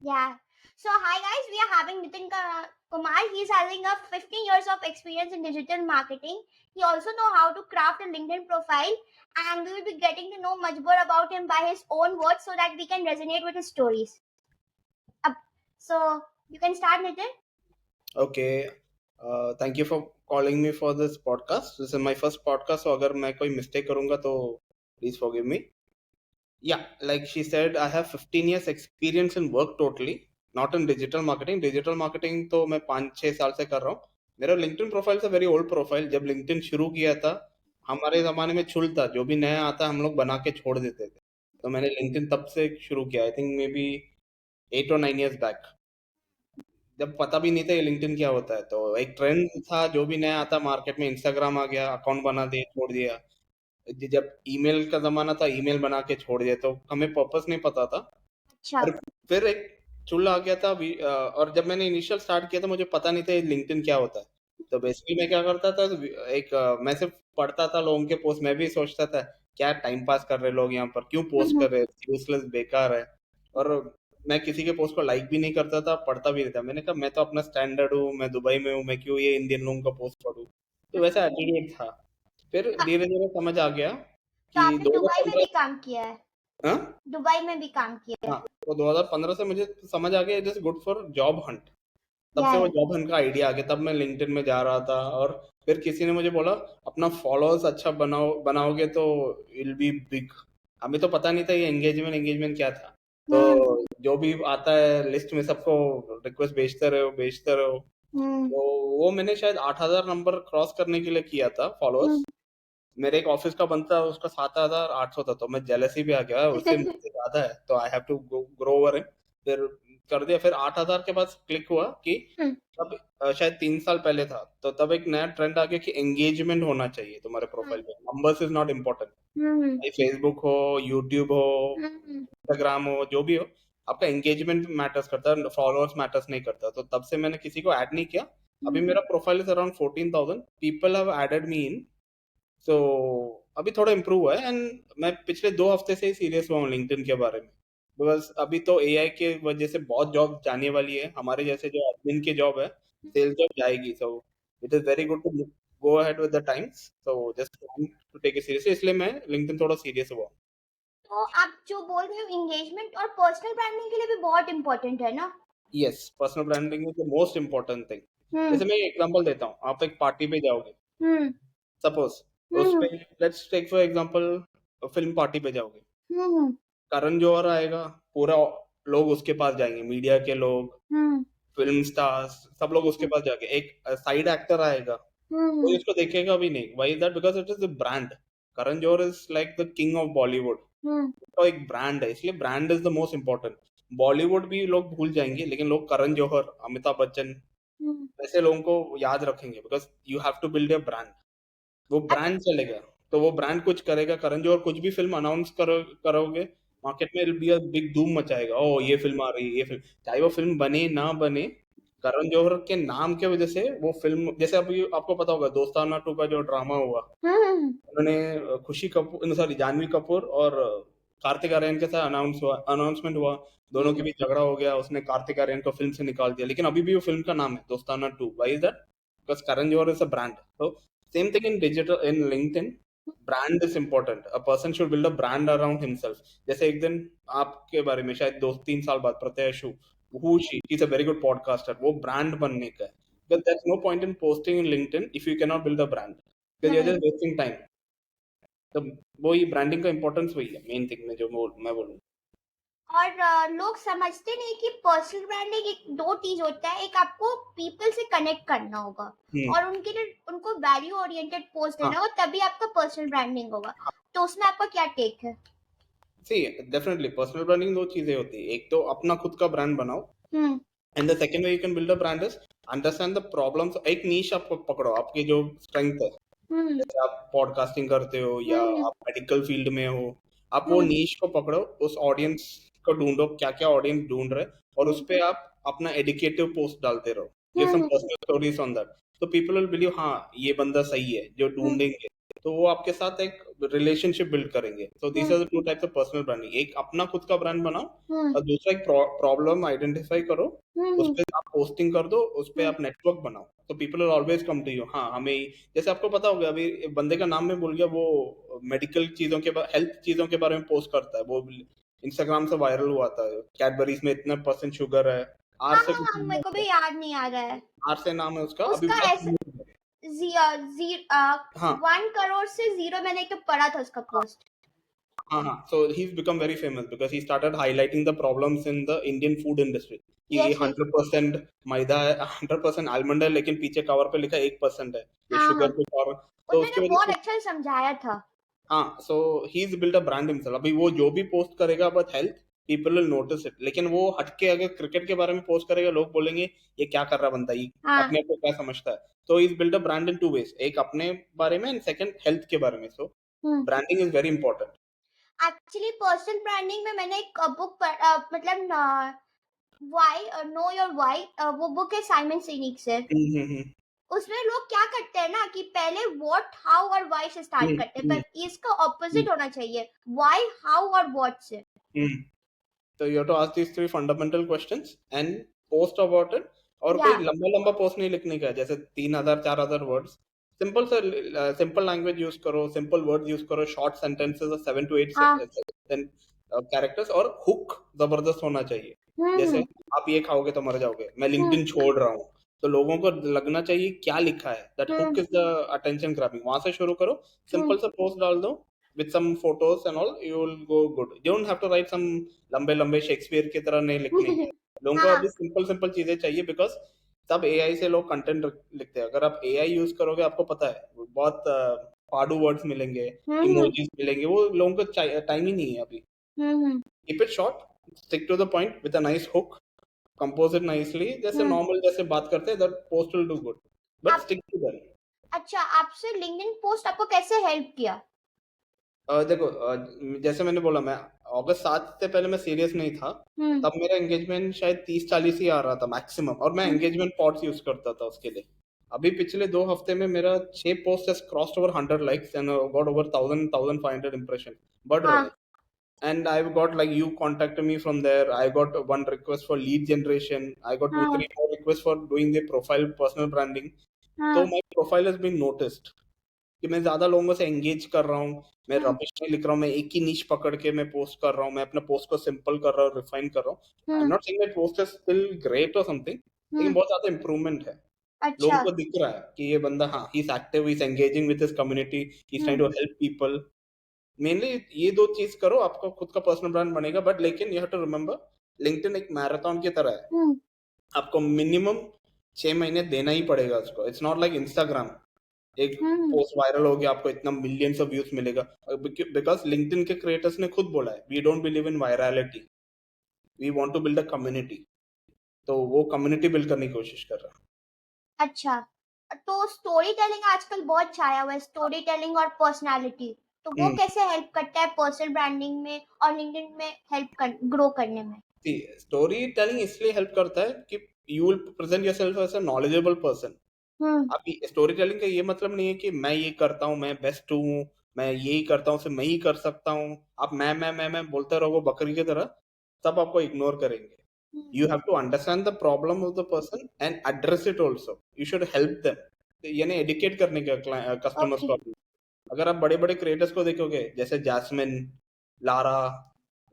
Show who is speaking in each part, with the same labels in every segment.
Speaker 1: Yeah. So hi guys, we are having Kumar. He's having a 15 years of experience in digital marketing. He also know how to craft a LinkedIn profile, and we will be getting to know much more about him by his own words so that we can resonate with his stories. Up. So you can start, Nitin.
Speaker 2: Okay. Thank you for calling me for this podcast. This is my first podcast, so अगर मैं कोई mistake करूँगा तो please forgive me. Yeah, like she said, I have 15 years experience in work totally, not in digital marketing. Digital marketing तो मैं 5-6 साल से कर रहा हूँ. मेरा LinkedIn प्रोफाइल से वेरी ओल्ड प्रोफाइल. जब LinkedIn शुरू किया था, हमारे जमाने में चुल था. जो भी नया आता हम लोग बना के छोड़ देते थे. तो मैंने LinkedIn तब से शुरू किया. I think may be 8 or 9 years back. जब पता भी नहीं था ये लिंक्डइन क्या होता है, तो एक ट्रेंड था. जो भी नया आता मार्केट में, इंस्टाग्राम आ गया, अकाउंट बना दिए, छोड़ दिया. जब ईमेल का जमाना था, ईमेल बना के छोड़ दिया. तो हमें पर्पस नहीं पता था.
Speaker 1: अच्छा.
Speaker 2: और फिर एक चूल्हा आ गया था और जब मैंने इनिशियल स्टार्ट किया था, मुझे पता नहीं था ये लिंक्डइन क्या होता है. तो बेसिकली मैं क्या करता था, एक मैं सिर्फ पढ़ता था लोगों के पोस्ट. मैं भी सोचता था क्या टाइम पास कर रहे लोग यहाँ पर, क्यों पोस्ट कर रहे हैं, यूजलेस, बेकार है. और मैं किसी के पोस्ट को लाइक भी नहीं करता था, पढ़ता भी नहीं था. मैंने कहा मैं तो अपना स्टैंडर्ड हूँ, मैं दुबई में हूँ, मैं क्यों ये इंडियन लोगों का पोस्ट पढ़ूं. तो वैसा एटीट्यूड था. फिर धीरे धीरे समझ आ गया
Speaker 1: तो
Speaker 2: कि
Speaker 1: आपने दुबई में
Speaker 2: 2015.
Speaker 1: भी काम किया है?
Speaker 2: हाँ.
Speaker 1: दुबई में भी काम किया है?
Speaker 2: हाँ, तो 2015 से मुझे समझ आ गया it is good for job Hunt. तब
Speaker 1: या
Speaker 2: से वो
Speaker 1: या.
Speaker 2: जॉब हंट का आइडिया आ गया. तब मैं लिंक्डइन में जा रहा था, और फिर किसी ने मुझे बोला अपना फॉलोअर्स अच्छा बनाओगे तो विल बी बिग. हमें तो पता नहीं था ये एंगेजमेंट एंगेजमेंट क्या था. तो जो भी आता है लिस्ट में सबको रिक्वेस्ट भेजते रहो. तो वो मैंने शायद 8,000 नंबर क्रॉस करने के लिए किया था फॉलोअर्स. मेरे एक ऑफिस का बनता है, उसका 7,800 था. तो मैं जेलसी भी आ गया, उससे मुझसे ज्यादा है तो I have to grow over him. फिर कर दिया. फिर 8,000 के बाद क्लिक हुआ कि तब शायद 3 साल पहले था. तो तब एक नया ट्रेंड आ गया कि एंगेजमेंट होना चाहिए तुम्हारे प्रोफाइल पे. Numbers is not important. Facebook हो, यूट्यूब हो, इंस्टाग्राम हो, जो भी हो, आपका एंगेजमेंट मैटर्स करता है, फॉलोअर्स मैटर्स नहीं करता. तो तब से मैंने किसी को ऐड नहीं किया. अभी मेरा profile is around 14,000 people have added me in. So अभी थोड़ा इम्प्रूव हुआ है. एंड मैं पिछले 2 हफ्ते से ही सीरियस हुआ हूँ लिंक्डइन के बारे में. बिकॉज अभी तो एआई के वजह से बहुत जॉब जाने वाली है. हमारे जैसे जो एडमिन की जॉब है, सेल्स जॉब जाएगी. So it is very good to go ahead with the times. So just to take it seriously, इसलिए मैं लिंक्डइन थोड़ा सीरियस हुआ.
Speaker 1: तो आप जो बोल रहे हो एंगेजमेंट और पर्सनल ब्रांडिंग के लिए भी बहुत इम्पोर्टेंट है ना?
Speaker 2: Yes, personal branding is the most important thing.
Speaker 1: Hmm.
Speaker 2: जैसे मैं एग्जांपल देता हूँ. आप एक पार्टी पे जाओगे,
Speaker 1: हम्म.
Speaker 2: सपोज. उस पे let's take for example, film party पे जाओगे.
Speaker 1: हम्म.
Speaker 2: करण जौहर आएगा, पूरा लोग उसके पास जाएंगे, मीडिया के लोग,
Speaker 1: हम्म.
Speaker 2: फिल्म स्टार्स, सब लोग उसके पास जाके. एक साइड एक्टर आएगा, कोई
Speaker 1: हम्म.
Speaker 2: उसको देखेगा भी नहीं. Why is that? Because it is the brand. Karan Johar is like the king of Bollywood.
Speaker 1: Hmm.
Speaker 2: तो एक ब्रांड है, इसलिए brand is the most important. Bollywood भी लोग भूल जाएंगे, लेकिन लोग करण जौहर, अमिताभ बच्चन, ऐसे लोगों को याद रखेंगे. Because you have to build a brand. वो ब्रांड चलेगा तो वो ब्रांड कुछ करेगा. करण जौहर कुछ भी फिल्म अनाउंस करोगे, मार्केट में विल बी अ बिग धूम मचाएगा. ओ ये फिल्म आ रही है, ये फिल्म. चाहे वो फिल्म बने ना बने, करण जौहर के नाम के वजह से वो फिल्म. जैसे अभी आपको पता होगा दोस्ताना 2 का जो ड्रामा हुआ,
Speaker 1: हम्म.
Speaker 2: उन्होंने खुशी कपूर, सॉरी, जानवी कपूर और कार्तिक आर्यन के साथ अनाउंसमेंट हुआ. दोनों के बीच झगड़ा हो गया, उसने कार्तिक आर्यन को फिल्म से निकाल दिया. लेकिन अभी भी वो फिल्म का नाम है Dostana 2. Why is that? Because Karan Johar is a brand. तो same thing in digital, in LinkedIn. Brand is important. A person should build a brand around himself. जैसे एक दिन आपके बारे में शायद 2-3 साल बाद प्रत्यय who she is a very good podcaster, वो ब्रांड बनने का है. But there's no point in posting in LinkedIn if you cannot build a brand, because you're just wasting time. तो वही ब्रांडिंग का इम्पोर्टेंस वही है मेन थिंग में जो मैं बोलूँ.
Speaker 1: और लोग समझते नहीं कि पर्सनल ब्रांडिंग एक दो चीज होता है. एक आपको पीपल से कनेक्ट करना होगा और उनके लिए उनको वैल्यू ओरिएंटेड पोस्ट देना
Speaker 2: हाँ.
Speaker 1: होगा, तभी आपका पर्सनल ब्रांडिंग होगा. तो उसमें आपका क्या टेक है?
Speaker 2: सी, डेफिनेटली पर्सनल ब्रांडिंग 2 चीजें होती है. एक तो अपना खुद का ब्रांड बनाओ,
Speaker 1: hmm.
Speaker 2: And the second way you can build a brand is understand the problems. एक नीश आप पकड़ो, आपकी जो स्ट्रेंथ है.
Speaker 1: हम्म.
Speaker 2: जैसे आप पॉडकास्टिंग करते हो या
Speaker 1: हम्म.
Speaker 2: आप मेडिकल फील्ड में हो, आप वो
Speaker 1: हम्म.
Speaker 2: नीश को पकड़ो, उस ऑडियंस को ढूंढो, क्या क्या ऑडियंस ढूंढ रहे, और उस पे आप अपना एडुकेटिव पोस्ट डालते रहो. Give some personal stories on that. तो पीपल विल बिलीव हाँ ये बंदा सही है जो ढूंढेंगे. तो वो आपके साथ एक रिलेशनशिप बिल्ड करेंगे। तो these are the two types of personal branding. एक अपना खुद का ब्रांड बनाओ और दूसरा एक प्रॉब्लम आइडेंटिफाई करो, उस पे आप पोस्टिंग कर दो, उस पे आप नेटवर्क बनाओ, तो people will always come to you. हाँ, हमें जैसे आपको पता होगा, अभी एक बंदे का नाम मैं भूल गया, वो मेडिकल चीजों के हेल्थ चीजों के बारे में पोस्ट करता है, वो इंस्टाग्राम से वायरल हुआ था। कैडबरीज में इतना परसेंट शुगर है, आर
Speaker 1: हाँ
Speaker 2: से
Speaker 1: हाँ
Speaker 2: कुछ
Speaker 1: हाँ,
Speaker 2: नाम
Speaker 1: मेरे को भी
Speaker 2: है,
Speaker 1: याद नहीं आ रहा है।
Speaker 2: आर से नाम है उसका, अभी
Speaker 1: उसका
Speaker 2: बहुत
Speaker 1: ऐसे
Speaker 2: famous है। हाँ
Speaker 1: 1 करोड़ से 0 मैंने तो पढ़ा था उसका पोस्ट।
Speaker 2: हाँ हाँ, so he's become very famous because he started highlighting the problems in the Indian food industry कि ये
Speaker 1: यस यस
Speaker 2: 100% मैदा है, 100% आलमंड है, लेकिन पीछे कवर पे लिखा है 1% है, ये
Speaker 1: हाँ हाँ,
Speaker 2: शुगर कुछ और। तो उसकी
Speaker 1: उन्होंने
Speaker 2: वजह
Speaker 1: बहुत
Speaker 2: से
Speaker 1: अच्छा समझाया था।
Speaker 2: हाँ, so he's built a brand himself। अभी वो जो भी पोस्ट करेगा about health, people will notice it, लेकिन वो हटके अगर क्रिकेट के बारे में पोस्ट करेगा, लोग बोलेंगे ये क्या कर रहा बंदा, ये
Speaker 1: हाँ।
Speaker 2: अपने आप को क्या समझता है। तो he's built a brand in two ways, एक अपने बारे में एंड सेकंड हेल्थ के बारे में। So branding is very important।
Speaker 1: Actually personal branding में मैंने एक बुक मतलब वाई नो योर वाई, वो बुक है साइमन सिनिक से।
Speaker 2: हम्म
Speaker 1: उसमें लोग क्या करते हैं ना कि पहले व्हाट हाउ और व्हाई से स्टार्ट करते हैं,
Speaker 2: हम्म
Speaker 1: पर इसका ऑपोजिट होना चाहिए, व्हाई हाउ और व्हाट से।
Speaker 2: हम्म। So you have to ask these three fundamental questions and post about it। और
Speaker 1: या
Speaker 2: कोई लंबा लंबा पोस्ट नहीं लिखने का है, जैसे 3,000 4,000 वर्ड्स। सिंपल से सिंपल लैंग्वेज यूज करो, सिंपल वर्ड्स यूज करो, शॉर्ट सेंटेंसेस, 7 to 8
Speaker 1: हाँ।
Speaker 2: कैरेक्टर्स, और हुक जबरदस्त होना चाहिए। जैसे आप ये खाओगे तो मर जाओगे, मैं लिंक्डइन छोड़ रहा हूँ, तो लोगों को लगना चाहिए क्या लिखा है, that hook is the attention grabbing. वहां से शुरू करो, सिंपल सा पोस्ट डाल दो with some photos and all, you will go good। You don't have to write some लंबे लंबे शेक्सपियर की तरह नहीं लिखने के। लोगों को
Speaker 1: हाँ।
Speaker 2: अभी सिंपल सिंपल चीजें चाहिए, बिकॉज तब एआई से लोग कंटेंट लिखते हैं। अगर आप एआई यूज करोगे, आपको पता है बहुत पाडू वर्ड्स मिलेंगे, इमोजीज मिलेंगे, वो लोगों को टाइम ही नहीं है अभी। Keep it short, stick to the point with a nice hook, compose it nicely, जैसे नॉर्मल जैसे बात करते हैं, that post will do good, but
Speaker 1: आप
Speaker 2: स्टिक टू दैट।
Speaker 1: अच्छा, आपसे लिंक्डइन पोस्ट आपको कैसे हेल्प किया?
Speaker 2: देखो, जैसे मैंने बोला, मैं अगस्त 7 से पहले मैं सीरियस नहीं था। तब मेरा एंगेजमेंट शायद 30-40 ही आ रहा था मैक्सिमम, और मैं एंगेजमेंट पॉड्स यूज करता था उसके लिए। अभी पिछले 2 हफ्ते में मेरा 6 post has crossed over 100 likes and got over 1,500 impression, बढ़ रहे
Speaker 1: हाँ।
Speaker 2: हैं। And I've got, like, you contacted me from there, I got one request for lead generation, I got two
Speaker 1: हाँ।
Speaker 2: three more requests for doing the profile personal branding। तो
Speaker 1: हाँ।
Speaker 2: my profile has been noticed कि मैं ज्यादा लोगों से engage कर रहा हूँ, मैं रबिश नहीं लिख रहा हूँ, मैं एक ही नीश पकड़ के मैं पोस्ट कर रहा हूँ, मैं अपने पोस्ट को सिंपल कर रहा हूँ, रिफाइन कर रहा हूँ। I am not saying my post is still great और समथिंग, लेकिन बहुत ज्यादा इंप्रूवमेंट है। लोगों
Speaker 1: अच्छा।
Speaker 2: को दिख रहा है कि ये बंदा, हाँ, he is active, he is engaging with his community, he is trying to help people. Mainly ये दो चीज करो, आपका खुद का पर्सनल ब्रांड बनेगा। बट लेकिन you have to remember, LinkedIn एक मैराथन की तरह है, आपको मिनिमम 6 महीने देना ही पड़ेगा उसको। इट्स नॉट लाइक इंस्टाग्राम, एक पोस्ट वायरल हो गया, आपको इतना मिलियंस ऑफ व्यूज मिलेगा। बिकॉज लिंक्डइन के क्रिएटर्स ने खुद बोला है, we don't believe in virality, we want to build a community. तो वो कम्युनिटी बिल्ड करने की कोशिश कर रहा है।
Speaker 1: अच्छा, तो स्टोरी टेलिंग आजकल बहुत छाया हुआ है, स्टोरी टेलिंग और पर्सनालिटी, तो वो कैसे हेल्प करता है पर्सनल ब्रांडिंग में और लिंक्डइन में ग्रो करने में?
Speaker 2: स्टोरी टेलिंग इसलिए हेल्प करता है कि you will present yourself as a knowledgeable person. अभी स्टोरी टेलिंग का ये मतलब नहीं है कि मैं ये करता हूँ, मैं बेस्ट हूँ, मैं यही करता हूँ, सिर्फ मैं ही कर सकता हूँ। आप मैं बोलते रहोगे बकरी की तरह, तब आपको इग्नोर करेंगे। You have to understand the problem of the person and address it also। You should help them। यानी एडुकेट करने का कस्टमर्स
Speaker 1: ओके।
Speaker 2: को। अगर आप बड़े बड़े क्रिएटर्स को देखोगे, जैसे जैस्मिन, लारा,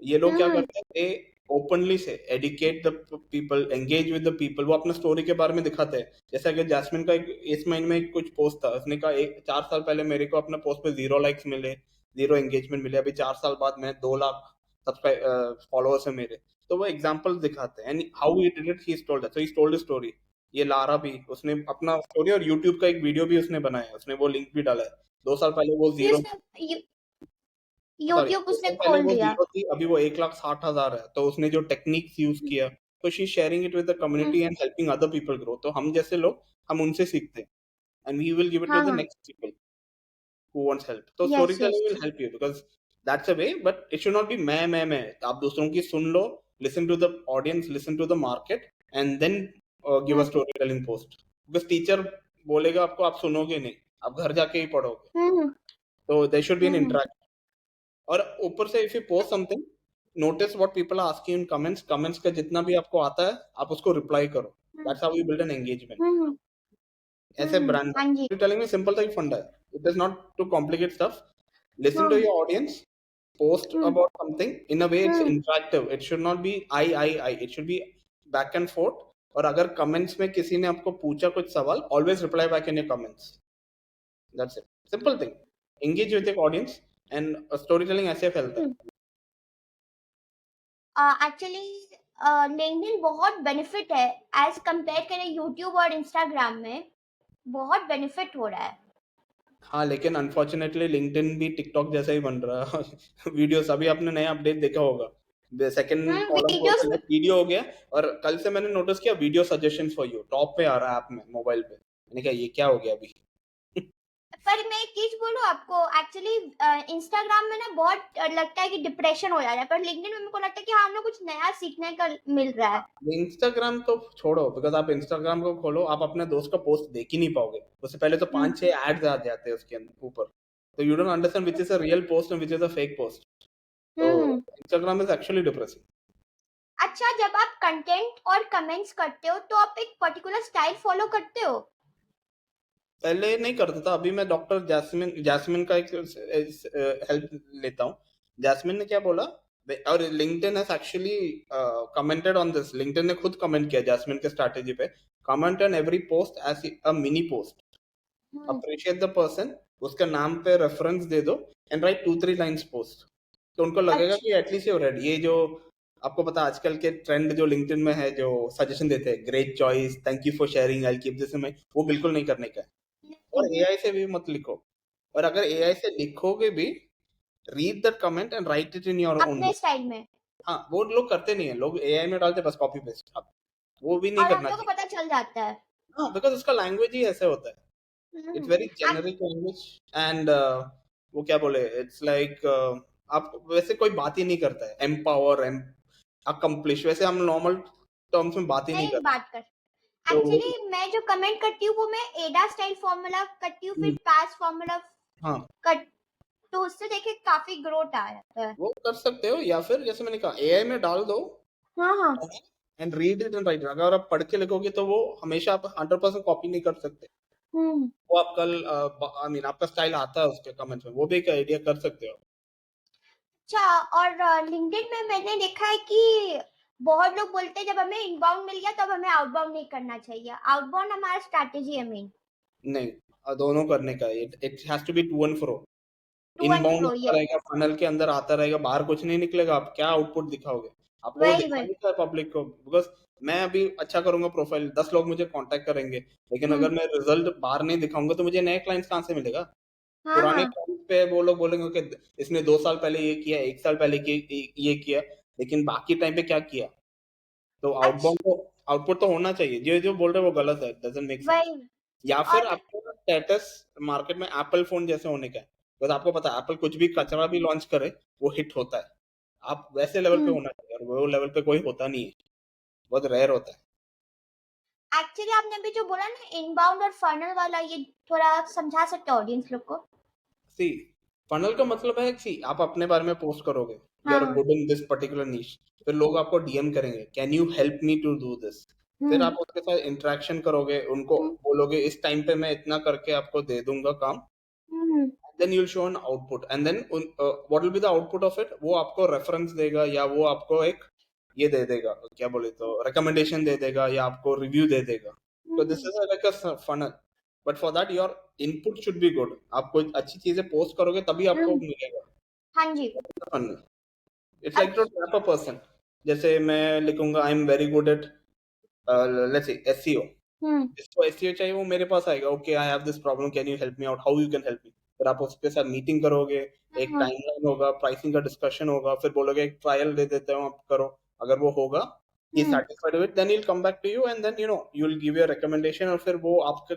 Speaker 2: ये लोग क्या करते हैं, दे ओपनली से educate the people, engage with the people. वो अपने स्टोरी के बारे में दिखाते हैं। जैसे अगर जैस्मिन का इस महीने में कुछ पोस्ट था, उसने कहा 4 साल पहले मेरे को अपने पोस्ट पे 0 लाइक्स मिले, 0 एंगेजमेंट मिले, अभी 4 साल बाद मैं 2 लाख फॉलोअर्स है मेरे। तो वो एग्जाम्पल दिखाते हैं, and how he did it, he told that. So he told a story. ये लारा भी, उसने अपना स्टोरी और यूट्यूब का एक वीडियो भी उसने बनाया, उसने वो लिंक भी डाला है। 2 साल पहले वो जीरो, सॉरी,
Speaker 1: यूट्यूब
Speaker 2: 2
Speaker 1: उसने
Speaker 2: साल पहले
Speaker 1: खोल
Speaker 2: वो
Speaker 1: दिया।
Speaker 2: जीरो थी, अभी वो 1,60,000 है। तो उसने जो टेक्निक्स यूज किया, तो she sharing it with the community and helping other people grow. तो हम जैसे लोग, हम उनसे सीखते हैं, and we will give it to
Speaker 1: हाँ
Speaker 2: द
Speaker 1: हाँ।
Speaker 2: Next people who wants help। तो story
Speaker 1: yes yes.
Speaker 2: Telling will help you because that's a way, but it should not be मैं। आप दूसरों की सुन लो, listen to the audience, listen to the market, and then give a story telling post। because teacher बोलेगा आपको, आप सुनोगे नहीं, आप घर जाके ही पढ़ोगे। तो there should be an
Speaker 1: hmm
Speaker 2: interaction. और ऊपर से if you post something, notice what people are asking in comments. Comments का जितना भी आपको आता है आप उसको रिप्लाई करो. That's how you build an engagement.
Speaker 1: Hmm
Speaker 2: ऐसे ब्रांड
Speaker 1: हाँ जी.
Speaker 2: टेलिंग में सिंपल सा ही फंडा है. It is not to complicate stuff. Listen to
Speaker 1: hmm
Speaker 2: your audience, post
Speaker 1: hmm
Speaker 2: about something in a way it's
Speaker 1: hmm
Speaker 2: interactive. It should not be I. It should be back and forth. और अगर comments में किसी ने आपको पूछा कुछ सवाल, always reply back in your comments. That's it. Simple thing. Engage with your audience and storytelling ऐसे फैलता है.
Speaker 1: एक्चुअली लिंक्डइन बहुत बेनिफिट है एज कंपेयर करें यूट्यूब और इंस्टाग्राम में. बहुत बेनिफिट हो रहा है.
Speaker 2: हाँ, लेकिन अनफॉर्चुनेटली लिंक्डइन भी टिकटॉक जैसा ही बन रहा है. वीडियोस अभी आपने नया अपडेट देखा होगा. सेकंड कॉलम को
Speaker 1: वीडियोस में.
Speaker 2: सिलेक्ट वीडियो हो गया. और कल से मैंने नोटिस किया video suggestions for you top पे आ रहा है ऐप में, मोबाइल पे. मैंने कहा ये क्या हो गया अभी.
Speaker 1: पर मैं एक चीज बोलूं आपको, एक्चुअली इंस्टाग्राम में ना बहुत लगता है कि डिप्रेशन हो जा रहा है, पर लिंक्डइन में मेरे को लगता है कि हाँ हमें कुछ नया सीखने का मिल रहा है.
Speaker 2: इंस्टाग्राम तो छोड़ो, बिकॉज आप इंस्टाग्राम को खोलो, आप अपने दोस्त का पोस्ट देख ही नहीं पाओगे. उससे पहले तो 5-6 एड्स आ जाते हैं उसके अंदर ऊपर. तो you don't understand which is a real post and which is a fake post. तो इंस्टाग्राम इज एक्चुअली डिप्रेसिंग.
Speaker 1: अच्छा, जब आप कंटेंट और कमेंट्स करते हो तो आप एक पर्टिकुलर स्टाइल फॉलो करते हो?
Speaker 2: पहले नहीं करता था. अभी मैं डॉक्टर जैस्मिन का एक हेल्प लेता हूँ. जैस्मिन ने क्या बोला, और LinkedIn has actually commented on this. LinkedIn ने खुद कमेंट किया जैस्मिन के स्ट्रैटेजी पे. Comment on every post as a mini post. Appreciate the person. उसका नाम पे रेफरेंस दे दो एंड राइट 2-3 लाइंस पोस्ट. तो उनको लगेगा
Speaker 1: अच्छा.
Speaker 2: कि एटलीस्ट यू रेड. ये जो आपको पता आजकल के ट्रेंड जो लिंक्डइन में है, जो सजेशन देते हैं, great choice, thank you for sharing, I keep this in mind, वो बिल्कुल नहीं करने का है. और एआई से भी मत लिखो. और अगर एआई से लिखोगे भी, read that comment and right it in your own
Speaker 1: अपने
Speaker 2: वे.
Speaker 1: स्टाइल में.
Speaker 2: हाँ, वो लोग करते नहीं है. लोग एआई में डालते बस कॉपी पेस्ट. अब वो भी नहीं
Speaker 1: और हम
Speaker 2: करना
Speaker 1: लोग को
Speaker 2: चाहिए.
Speaker 1: पता चल जाता है.
Speaker 2: हाँ, बिकॉज उसका लैंग्वेज ही ऐसे होता है. It's very
Speaker 1: Ac-
Speaker 2: generic language. And वो क्या बोले, इट्स लाइक आप वैसे कोई बात ही नहीं करता है. एम्पावर एंड अकम्प्लिश, वैसे हम नॉर्मल टर्म्स में बात ही नहीं
Speaker 1: नहीं
Speaker 2: करते.
Speaker 1: बात कर.
Speaker 2: तो
Speaker 1: एक्चुअली मैं जो कमेंट करती हूँ वो मैं एडा स्टाइल फॉर्मूला करती हूँ, फिर पास फॉर्मूला
Speaker 2: हाँ,
Speaker 1: कर, तो उससे देखिए काफी ग्रोथ आ जाता है.
Speaker 2: वो कर सकते हो. या फिर जैसे मैंने कहा, एआई में डाल दो
Speaker 1: हाँ.
Speaker 2: And read it and right. अगर आप पढ़ के लिखोगे तो वो हमेशा आप 100% कॉपी नहीं कर सकते. वो आप कल आई मीन आपका स्टाइल आता है उसके कमेंट्स में, वो भी एक आइडिया कर सकते हो.
Speaker 1: अच्छा, और लिंक्डइन में मैंने देखा है कि बहुत लोग बोलते हैं जब हमें इनबाउंड मिल गया तब हमें आउटबाउंड नहीं करना चाहिए. आउटबाउंड हमारा स्ट्रैटेजी है मेन.
Speaker 2: नहीं, दोनों करने का. It has to be to and fro.
Speaker 1: To and
Speaker 2: inbound
Speaker 1: fro,
Speaker 2: आता
Speaker 1: यस.
Speaker 2: रहेगा, फनल के अंदर आता रहेगा, बाहर कुछ नहीं निकलेगा. आप क्या आउटपुट दिखाओगे? आपको
Speaker 1: वही वही.
Speaker 2: दिखाना है पब्लिक को. बिकॉज मैं अभी अच्छा करूंगा प्रोफाइल, 10 लोग मुझे कांटेक्ट करेंगे, लेकिन अगर मैं रिजल्ट बाहर नहीं दिखाऊंगा तो मुझे नए क्लाइंट्स कहाँ से मिलेगा? पुराने
Speaker 1: हाँ.
Speaker 2: क्लाइंट पे वो लोग बोलेंगे कि इसने 2 साल पहले ये किया, 1 साल पहले ये किया, लेकिन बाकी टाइम पे क्या किया? तो
Speaker 1: अच्छा.
Speaker 2: आउटबाउंड को आउटपुट तो होना चाहिए. जो जो बोल रहे हैं वो गलत है. Doesn't make sense.
Speaker 1: वही.
Speaker 2: या फिर
Speaker 1: और
Speaker 2: आपको स्टेटस मार्केट में एप्पल फोन जैसे होने का है. बस आपको पता है एप्पल कुछ भी कचरा भी लॉन्च करे वो हिट होता है. आप वैसे लेवल पे होना चाहिए. और वो लेवल पे कोई होता नहीं है. बहुत रेयर होता है.
Speaker 1: एक्चुअली आपने अभी जो बोला ना इनबाउंड और फनल वाला, ये थोड़ा समझा सकते हो ऑडियंस लोग को?
Speaker 2: सी, फनल का मतलब है कि आप अपने बारे में पोस्ट करोगे, यू आर
Speaker 1: हाँ.
Speaker 2: Good in this particular niche. फिर लोग आपको डीएम करेंगे, can you help me to do this. फिर आप उसके साथ इंटरेक्शन करोगे, उनको बोलोगे इस टाइम पे मैं इतना करके आपको दे दूंगा काम. then you'll show an output and then what will be the output of it, वो आपको रेफरेंस देगा या वो आपको एक ये दे देगा, क्या बोले तो रिकमेंडेशन दे देगा या आपको रिव्यू दे देगा. तो this is like a funnel. But for that your input should be good. आप कोई अच्छी चीजें पोस्ट करोगे तभी आपको मिलेगा.
Speaker 1: हाँ जी.
Speaker 2: Funnel. It's like to trap a person. जैसे मैं लिखूंगा I am very good at let's say SEO. जिसको एसईओ चाहिए वो मेरे पास आएगा. Okay, I have this problem, can you help me out, how you can help me. फिर आप उसके साथ मीटिंग करोगे, एक टाइमलाइन होगा, प्राइसिंग का डिस्कशन होगा, फिर बोलोगे एक ट्रायल दे देते हो, आप करो. अगर वो होगा, he satisfied with, then he'll come back to you and then you'll give your recommendation. और फिर वो आपके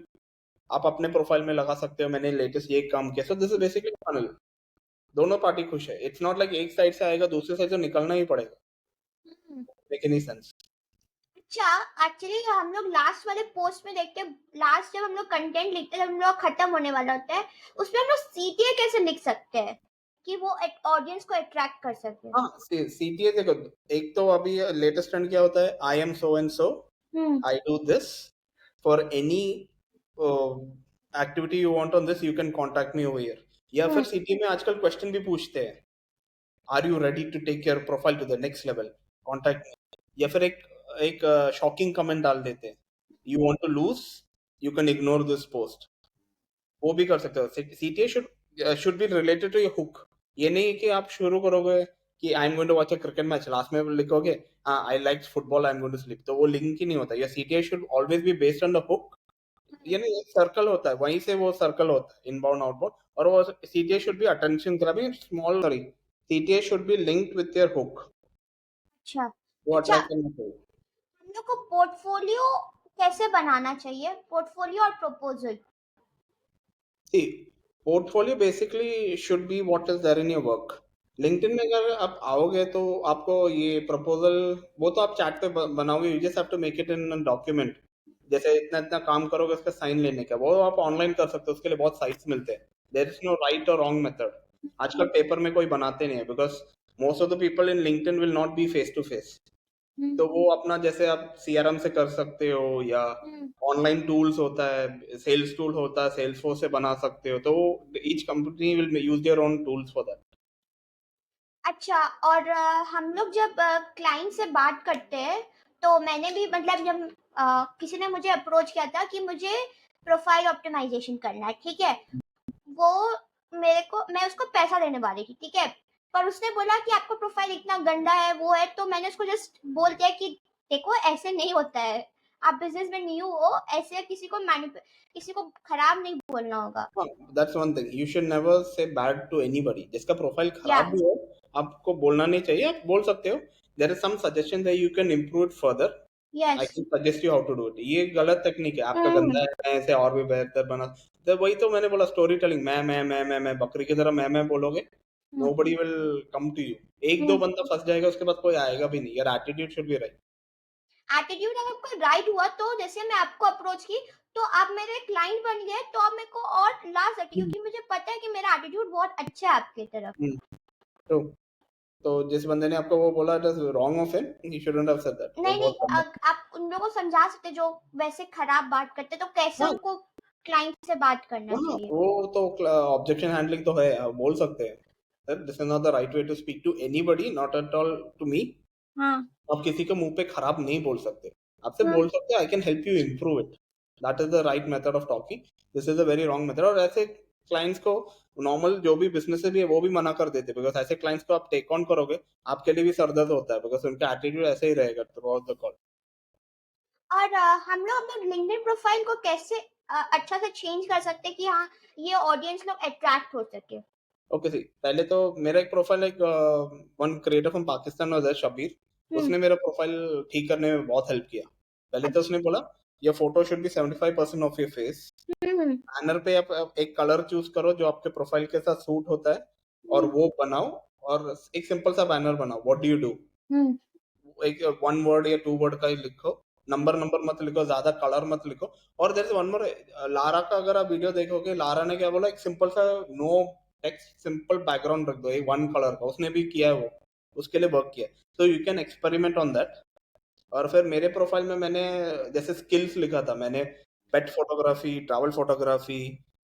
Speaker 2: आप अपने प्रोफाइल में लगा सकते हो मैंने लेटेस्ट ये काम किया. So this is basically funnel. दोनों पार्टी खुश है. इट्स नॉट लाइक एक साइड से आएगा दूसरी साइड से निकलना ही पड़ेगा. Make any sense?
Speaker 1: अच्छा, एक्चुअली हम लोग लास्ट वाले पोस्ट में देखते हैं, लास्ट जब हम लोग कंटेंट लिखते हैं, जब हम लोग खत्म होने वाला होता है, उसमें हम लोग सीटीए कैसे लिख सकते हैं कि वो ऑडियंस को अट्रैक्ट कर सके?
Speaker 2: हाँ, सीटीए देखो, एक तो अभी लेटेस्ट ट्रेंड क्या होता है, I am so and so,
Speaker 1: hmm
Speaker 2: I do this for any activity you want on this, you can contact me over here. या
Speaker 1: हम्म
Speaker 2: फिर सीटीए में आजकल क्वेश्चन भी पूछते हैं, are you ready to take your profile to the next level, contact me. या फिर एक एक शॉकिंग कमेंट डाल देते हैं, you want to lose, you can ignore this post, वो भी कर सकते हो। CTA should be related to your hook. ये नहीं कि आप शुरू करोगे कि I am going to watch a cricket match, last में लिखोगे हाँ I like football, I am going to sleep, तो वो लिंक ही नहीं होता। या CTA should always be based on the hook. ये नहीं, एक सर्कल होता है, वहीं से वो सर्कल होता है, इनबाउंड आउटबाउंड। और वो CTA should B attention grabbing, small, sorry, CTA should be linked with your hook,
Speaker 1: अच्छा
Speaker 2: वो
Speaker 1: अच्छा,
Speaker 2: अट्रैक्ट करना चाहिए।
Speaker 1: हम लोग को पोर्टफोलियो कैसे बनाना चाहिए, पोर्टफोलियो और proposal?
Speaker 2: See, portfolio basically should be what is there in your work. LinkedIn में अगर आप आओगे तो आपको ये प्रपोजल, वो तो आप चैट पे बनाओगे, you just have to make it in document. जैसे इतना इतना काम करोगे उसका साइन लेने का, वो आप ऑनलाइन कर सकते हो, उसके लिए बहुत साइट्स मिलते हैं। देयर इज नो राइट और रॉन्ग मेथड। आजकल पेपर में कोई बनाते नहीं है, because most of the people in LinkedIn will not be face to face. तो वो अपना जैसे आप सीआरएम से कर सकते हो, या ऑनलाइन टूल्स होता है, सेल्स टूल होता है, सेल्स फोर्स से बना सकते हो। तो each company will use their own tools for that.
Speaker 1: अच्छा, और हम लोग जब क्लाइंट से बात करते हैं, तो मैंने भी मतलब जब किसी ने मुझे अप्रोच किया था कि मुझे प्रोफाइल ऑप्टिमाइजेशन करना है, ठीक है, वो मेरे को, मैं उसको पैसा देने वाली थी, ठीक है, पर उसने बोला कि आपका प्रोफाइल इतना गंदा है, वो है, तो मैंने उसको जस्ट बोल दिया कि देखो ऐसे नहीं होता है, आप बिजनेस में न्यू हो, ऐसे किसी को खराब नहीं बोलना होगा।
Speaker 2: हाँ, that's one thing, you should never say bad to anybody. जिसका प्रोफाइल
Speaker 1: या
Speaker 2: खराब भी हो, आपको बोलना नहीं चाहिए, आप बोल सकते हो there is some suggestion that you can improve it further, I
Speaker 1: yes.
Speaker 2: Can suggest you how to do it. ये गलत टेक्निक है, आपका गंदा है, मैं ऐसे और भी बेहतर बना। तो वही तो मैंने बोला, स्टोरी टेलिंग, मैं बकरी की तरह मैं बोलोगे, nobody will come to you. एक दो बंदा फंस जाएगा, उसके बाद कोई आएगा भी नहीं। Your attitude should be right.
Speaker 1: Attitude अगर कोई राइट हुआ, तो जैसे मैं आपको अप्रोच की, तो आप मेरे क्लाइंट बन गए, तो आप मेरे को और ला सकते, क्योंकि मुझे पता है कि मेरा एटीट्यूड बहुत अच्छा है आपकी तरफ।
Speaker 2: तो जिस बंदे ने आपको वो बोला, it is wrong of him, he shouldn't have said that, वो
Speaker 1: नहीं नहीं,
Speaker 2: बहुत गंदा।
Speaker 1: आप उन लोगों को समझा सकते जो वैसे खराब बात करते, तो कैसे
Speaker 2: हाँ,
Speaker 1: उनको क्लाइंट से बात करना
Speaker 2: हाँ,
Speaker 1: चाहिए?
Speaker 2: वो तो ऑब्जेक्शन हैंडलिंग तो है, आप बोल सकते हैं sir, this is not the right way to speak to anybody, not at all to me.
Speaker 1: हाँ।
Speaker 2: आप किसी के मुंह पे खराब नहीं बोल सकते, आपसे
Speaker 1: हम्म
Speaker 2: बोल सकते I can help you improve it, that is the right method of talking. This is a very wrong method. और ऐसे क्लाइंट्स को नॉर्मल जो भी बिजनेस भी है वो भी मना कर देते, बिकॉज ऐसे क्लाइंट्स को आप टेक ऑन करोगे, आपके लिए भी सरदर्द होता है, बिकॉज उनका एटीट्यूड ऐसे ही रहेगा थ्रू आउट द कॉल।
Speaker 1: और हम लोग अपने लिंक्डइन प्रोफाइल को कैसे अच्छा से चेंज कर सकते हैं कि हाँ, ये ऑडियंस लोग अट्रैक्ट हो सके?
Speaker 2: ओके सी, पहले तो मेरा एक प्रोफाइल, एक one creator from Pakistan was Shabir,
Speaker 1: hmm
Speaker 2: उसने मेरा प्रोफाइल ठीक करने में बहुत हेल्प किया। पहले तो
Speaker 1: अच्छा।
Speaker 2: उसने बोला your photo should be 75% of your face.
Speaker 1: Hmm
Speaker 2: banner पे आप एक कलर चूज करो जो आपके प्रोफाइल के साथ सूट होता है, और
Speaker 1: हम्म
Speaker 2: वो बनाओ। और एक सिंपल सा बैनर बनाओ, व्हाट डू यू डू,
Speaker 1: हम्म
Speaker 2: एक वन वर्ड या टू वर्ड का ही लिखो, नंबर नंबर मत लिखो, ज्यादा कलर मत लिखो। और there is one more, Lara का अगर आप वीडियो देखोगे, लारा ने क्या बोला, एक सिंपल सा नो टेक्स्ट सिंपल बैकग्राउंड रख दो, एक वन कलर का, उसने भी किया है वो, उसके लिए वर्क किया। तो you can experiment on that. और फिर मेरे प्रोफाइल में मैंने जैसे स्किल्स लिखा था, मैंने पेट फोटोग्राफी, ट्रैवल फोटोग्राफी,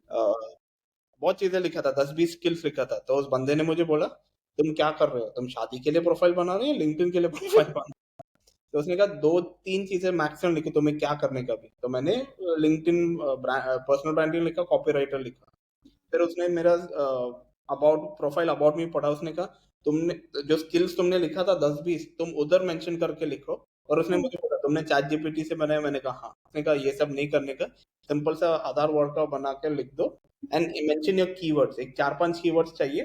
Speaker 2: बहुत चीजें लिखा था, 10-20 स्किल्स लिखा था। तो उस बंदे ने मुझे बोला तुम क्या कर रहे हो, तुम शादी के लिए प्रोफाइल बना रहे हो या लिंक्डइन के लिए प्रोफाइल बना। तो उसने कहा दो तीन चीजें मैक्सिमम लिखो, तुम्हें क्या करने का भी। तो मैंने लिंक्डइन पर्सनल ब्रांडिंग लिखा, कॉपीराइटर लिखा। फिर उसने मेरा अबाउट प्रोफाइल अबाउट मी पढ़ा, उसने कहा तुमने जो स्किल्स तुमने लिखा था 10-20, तुम उधर मेंशन करके लिखो। और उसने मुझे बोला तुमने चैट जीपीटी से बनाया, मैंने कहा हाँ। उसने कहा ये सब नहीं करने का, सिंपल सा आधार वर्ड का बना के लिख दो, एंड मेंशन योर कीवर्ड्स, एक 4-5 कीवर्ड्स चाहिए,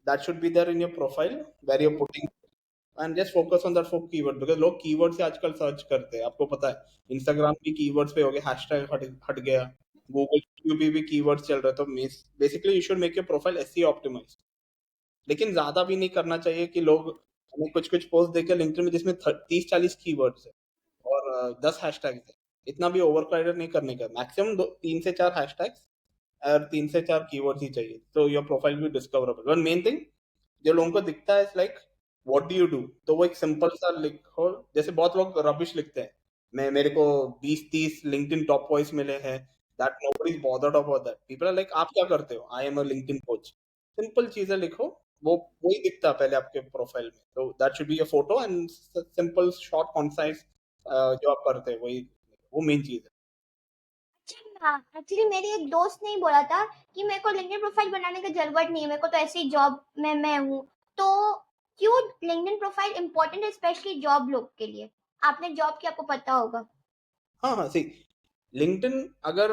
Speaker 2: that should be there in your profile where you putting, and just focus on that for keyword, because लोग कीवर्ड से आजकल सर्च करते हैं, आपको पता है इंस्टाग्राम भी कीवर्ड्स पे हो गया, हैशटैग हट गया, गूगल भी कीवर्ड्स चल रहे हैं। तो basically you should make your profile SEO optimise. लेकिन ज्यादा भी नहीं करना चाहिए कि लोग हमें कुछ कुछ पोस्ट देखे लिंक्डइन में जिसमें 30-40 कीवर्ड्स है, और और 10 हैशटैग्स है, इतना भी ओवर क्राउडेड नहीं करने का, मैक्सिमम 3 से 4 हैशटैग्स और 3 से 4 कीवर्ड्स ही चाहिए, तो योर प्रोफाइल भी डिस्कवरेबल। वन मेन थिंग जो लोगों को दिखता है like what do you do, तो वो एक सिंपल सा लिखो, जैसे बहुत लोग रबिश लिखते हैं, मैं मेरे को 20-30 लिंक्डइन टॉप वॉइस मिले हैं, that nobody is bothered about that, people are like आप क्या करते हो, I am a LinkedIn coach, simple चीजें लिखो, वो वही दिखता है पहले आपके प्रोफाइल में, तो that should be a photo and simple short concise जो आप करते हैं वही, वो मेन चीज है।
Speaker 1: अच्छा, एक्चुअली मेरी एक दोस्त ने ही बोला था कि मेरे को लिंक्डइन प्रोफाइल बनाने की जरूरत नहीं है, मेरे को तो ऐसे ही जॉब में मैं हूँ, तो क्यों लिंक्डइन प्रोफाइल इम्पोर्टेंट है स्पेशली जॉब लोग के लिए? आपने जॉब की, आपको पता होगा।
Speaker 2: हाँ हाँ, सी लिंक्डइन अगर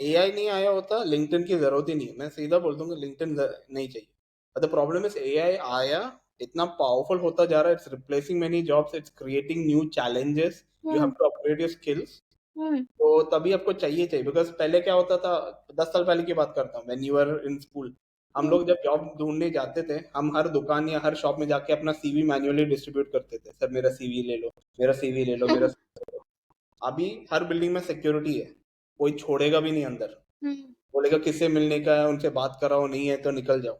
Speaker 2: एआई नहीं आया होता लिंक्डइन की जरूरत ही नहीं है, मैं सीधा बोल दूंगा लिंक्डइन नहीं चाहिए, but the problem is AI आया, इतना पावरफुल होता जा रहा है, it's replacing many jobs, it's creating new challenges, you have
Speaker 1: hmm.
Speaker 2: To upgrade your skills,
Speaker 1: hmm.
Speaker 2: तो तभी आपको चाहिए बिकॉज पहले क्या होता था, 10 साल पहले की बात करता हूँ, when you are in school, हम
Speaker 1: हम्म।
Speaker 2: लोग जब जॉब ढूंढने जाते थे, हम हर दुकान या हर शॉप में जाके अपना सीवी मैन्युअली डिस्ट्रीब्यूट करते थे, सर मेरा सीवी ले लो, मेरा सीवी ले लो, मेरा CV ले लो। अभी हर बिल्डिंग में सिक्योरिटी है, कोई छोड़ेगा भी नहीं अंदर,
Speaker 1: हम्म।
Speaker 2: बोलेगा किससे मिलने का है उनसे बात कराओ, नहीं है तो निकल जाओ,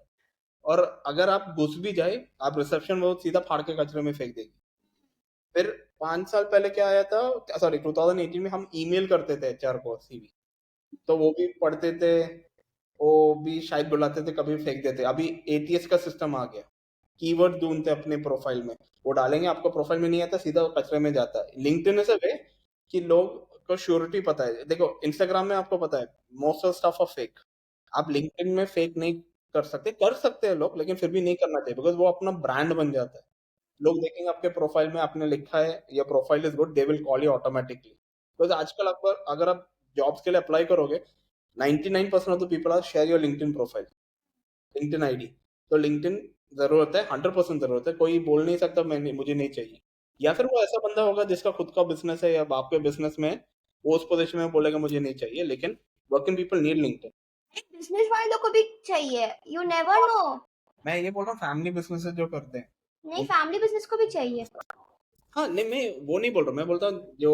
Speaker 2: और अगर आप घुस भी जाए, आप रिसेप्शन वो सीधा फाड़ के कचरे में फेंक देगी। फिर 5 साल पहले क्या आया था, सॉरी 2018 में हम ईमेल करते थे एचआर को सीवी, तो वो भी पढ़ते थे, वो भी शायद बुलाते थे, कभी फेंक देते, अभी एटीएस का सिस्टम आ गया, कीवर्ड ढूंढते अपने प्रोफाइल में, वो डालेंगे, आपको प्रोफाइल में नहीं आता, सीधा वो कचरे में जाता है। लिंक्डइन इज अ वे कि लोग को श्योरिटी पता है, देखो इंस्टाग्राम में आपको पता है most of stuff of fake, आप लिंक्डइन में फेक नहीं कर सकते हैं लोग, लेकिन फिर भी नहीं करना चाहिए, बिकॉज वो अपना ब्रांड बन जाता है, लोग देखेंगे आपके प्रोफाइल में आपने लिखा है या profile is good, they will call you automatically, because आजकल अगर आप जॉब्स के लिए अप्लाई करोगे, 99% of the people are share your LinkedIn profile, LinkedIn ID, तो लिंक्डइन जरूरत है, 100% जरूरत है, कोई बोल नहीं सकता मैंने मुझे नहीं चाहिए, या फिर वो ऐसा बंदा होगा जिसका खुद का बिजनेस है या बाप के बिजनेस में है, वो उस पोजीशन में बोलेगा मुझे नहीं चाहिए, लेकिन working people need LinkedIn.
Speaker 1: Business वालों को भी चाहिए, यू नेवर नो।
Speaker 2: मैं ये बोल रहा हूँ फैमिली बिजनेस जो करते हैं
Speaker 1: नहीं,
Speaker 2: उन,
Speaker 1: फैमिली बिजनेस को भी चाहिए।
Speaker 2: हाँ नहीं मैं वो नहीं बोल रहा, मैं बोलता हूँ जो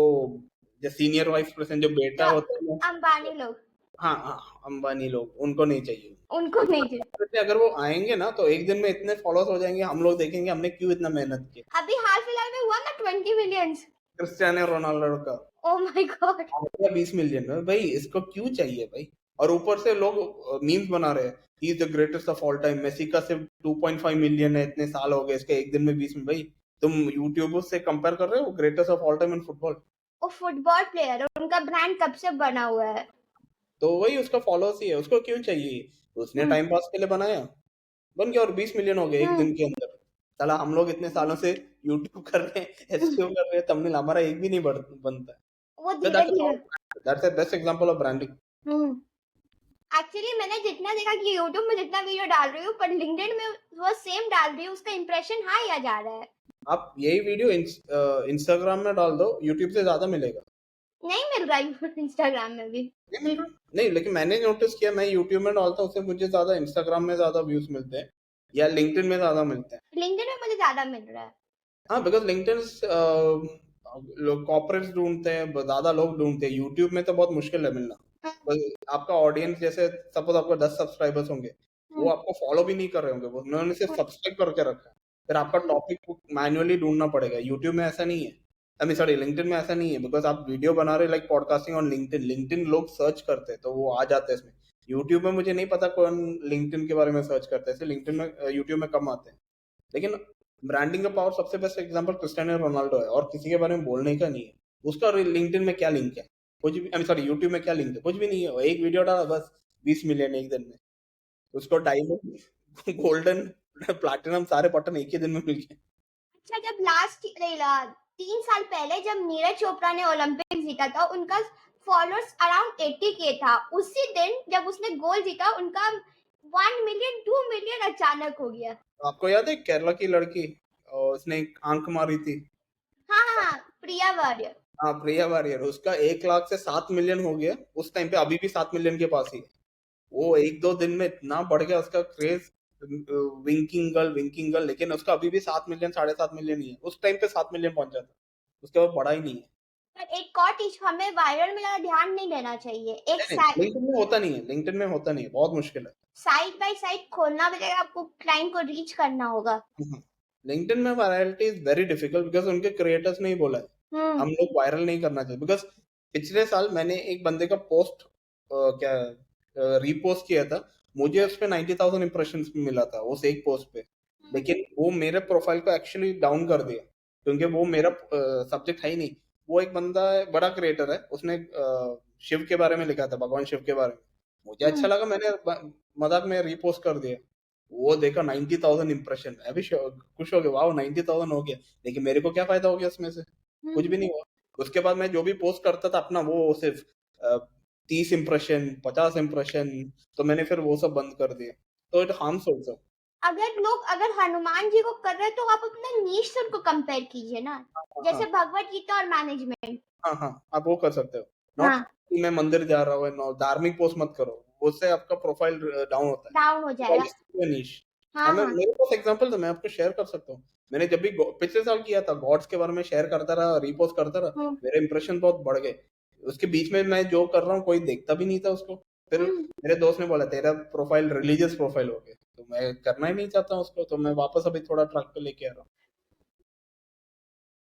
Speaker 2: सीनियर वाइस प्रेसिडेंट जो बेटा
Speaker 1: जो
Speaker 2: होता है ना,
Speaker 1: अंबानी लोग,
Speaker 2: हाँ हाँ, अंबानी लोग उनको नहीं चाहिए,
Speaker 1: उनको नहीं चाहिए।
Speaker 2: वैसे अगर वो आएंगे ना तो एक दिन में इतने फॉलोअर्स हो जाएंगे, हम लोग देखेंगे हमने क्यों इतना मेहनत की।
Speaker 1: अभी हाल फिलहाल में हुआ ना 20 मिलियंस।
Speaker 2: क्रिस्टियानो रोनाल्डो का
Speaker 1: ओ माय गॉड।
Speaker 2: आ गया 20 मिलियन में, भाई इसको क्यों चाहिए भाई, और ऊपर से लोग मीम्स बना रहे हैं, he is the greatest of all time, Messi का सिर्फ 2.5 मिलियन है, इतने साल हो गए इसके, एक दिन में 20 में, भाई तुम यूट्यूब से कंपेयर कर रहे हो greatest of all time in football,
Speaker 1: वो फुटबॉल प्लेयर है, उनका ब्रांड कब से बना हुआ है।
Speaker 2: तो वही उसका फॉलोअर्स ही है, उसको क्यों चाहिए, उसने
Speaker 1: हम्म।
Speaker 2: टाइम पास के लिए बनाया, बन गया, और 20 मिलियन हो गए एक
Speaker 1: हम्म।
Speaker 2: दिन के अंदर, साला हम लोग इतने सालों से यूट्यूब कर रहे हैं, एसईओ कर रहे हैं, thumbnail हमारा एक भी नहीं बनता है,
Speaker 1: वो
Speaker 2: so
Speaker 1: धीरे धीरे।
Speaker 2: that's the best example of branding।
Speaker 1: Hmm. Actually मैंने जितना देखा कि यूट्यूब में जितना वीडियो डाल रही हूँ, पर लिंक्डइन में वो सेम डाल रही हूँ, उसका इंप्रेशन हाई आ जा रहा है।
Speaker 2: आप यही वीडियो इंस्टाग्राम में डाल दो, यूट्यूब से ज्यादा मिलेगा।
Speaker 1: नहीं मिल रहा है इंस्टाग्राम में भी।
Speaker 2: नहीं मिल रहा, नहीं, लेकिन मैंने नोटिस किया, मैं यूट्यूब में डालता हूँ, उससे मुझे ज्यादा इंस्टाग्राम में ज्यादा व्यूज मिलते हैं या लिंक्डइन में ज्यादा मिलते हैं।
Speaker 1: लिंक्डइन में मुझे ज्यादा मिल रहा है।
Speaker 2: हाँ, बिकॉज लिंक्डइन लोग कॉर्पोरेट्स ढूंढते हैं, ज्यादा लोग ढूंढते हैं, यूट्यूब में तो बहुत मुश्किल है मिलना,
Speaker 1: हम्म।
Speaker 2: बस आपका ऑडियंस जैसे सपोज आपको 10 सब्सक्राइबर्स होंगे, वो आपको फॉलो भी नहीं कर रहे होंगे, वो उन्होंने सिर्फ सब्सक्राइब करके रखा है, फिर आपका टॉपिक मैन्युअली ढूंढना पड़ेगा, यूट्यूब में ऐसा नहीं है, आई मीन सॉरी लिंक्डइन में ऐसा नहीं है, बिकॉज आप वीडियो बना रहे like podcasting on LinkedIn, LinkedIn लोग सर्च करते हैं तो वो आ जाते हैं इसमें, यूट्यूब में मुझे नहीं पता कौन लिंक्डइन के बारे में सर्च करते हैं, लिंक्डइन में यूट्यूब में कम आते हैं, लेकिन ब्रांडिंग का पावर सबसे बेस्ट एग्जांपल क्रिस्टियानो रोनाल्डो है, और किसी के बारे में बोलने का नहीं है, उसका लिंक्डइन में क्या लिंक है, कुछ भी, आई सॉरी यूट्यूब में क्या लिंक है, कुछ भी नहीं है, वो एक वीडियो डाला बस 20 मिलियन एक दिन में, उसको डायमंड गोल्डन प्लैटिनम सारे बटन एक ही दिन में मिल गए।
Speaker 1: अच्छा, जब लास्ट 3 साल पहले जब नीरज चोपड़ा ने ओलंपिक जीता था, उनका फॉलोअर्स अराउंड 80K था। उसी दिन जब उसने गोल जीता, उनका 1 मिलियन 2 मिलियन अचानक हो गया।
Speaker 2: आपको याद है केरला की लड़की, उसने एक आंख मारी थी,
Speaker 1: हाँ हाँ हाँ, प्रिया वारियर।
Speaker 2: हाँ प्रिया वारियर, उसका 1 लाख से 7 मिलियन हो गया उस टाइम पे, अभी भी 7 मिलियन के पास ही है, वो 1-2 दिन में इतना बढ़ गया उसका क्रेज, विंकिंग गर्ल, लेकिन उसका अभी भी 7 मिलियन 7.5 मिलियन ही है, उस टाइम पे 7 मिलियन पहुंचा था, उसके बाद बढ़ा ही नहीं है।
Speaker 1: पर एक और टिप, हमें वायरल में ज्यादा ध्यान नहीं देना चाहिए। एक
Speaker 2: नहीं, लिंक्डइन में होता नहीं है, लिंक्डइन में होता नहीं है, बहुत मुश्किल है।
Speaker 1: साइड बाय साइड खोलना पड़ेगा, आपको क्लाइंट को रीच करना होगा।
Speaker 2: लिंक्डइन में virality is very difficult because उनके क्रिएटर्स ने ही बोला है हम लोग वायरल नहीं करना चाहिए। बिकॉज पिछले साल मैंने एक बंदे का पोस्ट क्या रीपोस्ट किया था, मुझे उस पे 90,000 इंप्रेशन मिला था उस एक पोस्ट पे, लेकिन वो मेरे प्रोफाइल को एक्चुअली डाउन कर दिया क्योंकि वो मेरा सब्जेक्ट है ही नहीं। वो एक बंदा है, बड़ा क्रिएटर है, उसने शिव के बारे में लिखा था, भगवान शिव के बारे में। मुझे अच्छा लगा, मैंने मजाक में रीपोस्ट कर दिया। वो देखा 90,000 इंप्रेशन, मैं भी खुश हो गया, वाह 90,000 हो गया। लेकिन मेरे को क्या फायदा हो गया उसमें से? कुछ भी नहीं हुआ। उसके बाद मैं जो भी पोस्ट करता था अपना, वो सिर्फ 30 इंप्रेशन, 50 इंप्रेशन, तो मैंने फिर वो सब बंद कर दिया। तो इट हार्म्स ऑल्सो।
Speaker 1: अगर हनुमान जी को कर रहे हैं तो आप अपना नीश से उनको कंपेयर कीजिए ना, जैसे
Speaker 2: हाँ
Speaker 1: भगवत गीता और मैनेजमेंट।
Speaker 2: हाँ हाँ, आप वो कर सकते हो। नॉट
Speaker 1: हाँ,
Speaker 2: कि मैं मंदिर जा रहा हूँ, धार्मिक पोस्ट मत करो, उससे आपका प्रोफाइल डाउन होता है।
Speaker 1: डाउन हो जाएगा।
Speaker 2: नीश।
Speaker 1: हाँ
Speaker 2: हमें
Speaker 1: हाँ।
Speaker 2: मेरे पास एग्जांपल था, मैं आपको शेयर कर सकता हूँ। मैंने जब भी पिछले साल किया था, गॉड्स के बारे में शेयर करता रहा, रीपोस्ट करता रहा, मेरे इंप्रेशन बहुत बढ़ गए। उसके बीच में मैं जो कर रहा हूँ कोई देखता भी नहीं था उसको। फिर मेरे दोस्त ने बोला तेरा प्रोफाइल रिलीजियस प्रोफाइल हो गया, तो मैं करना ही नहीं चाहता उसको, तो मैं वापस अभी थोड़ा ट्रैक पे लेके आ रहा हूँ।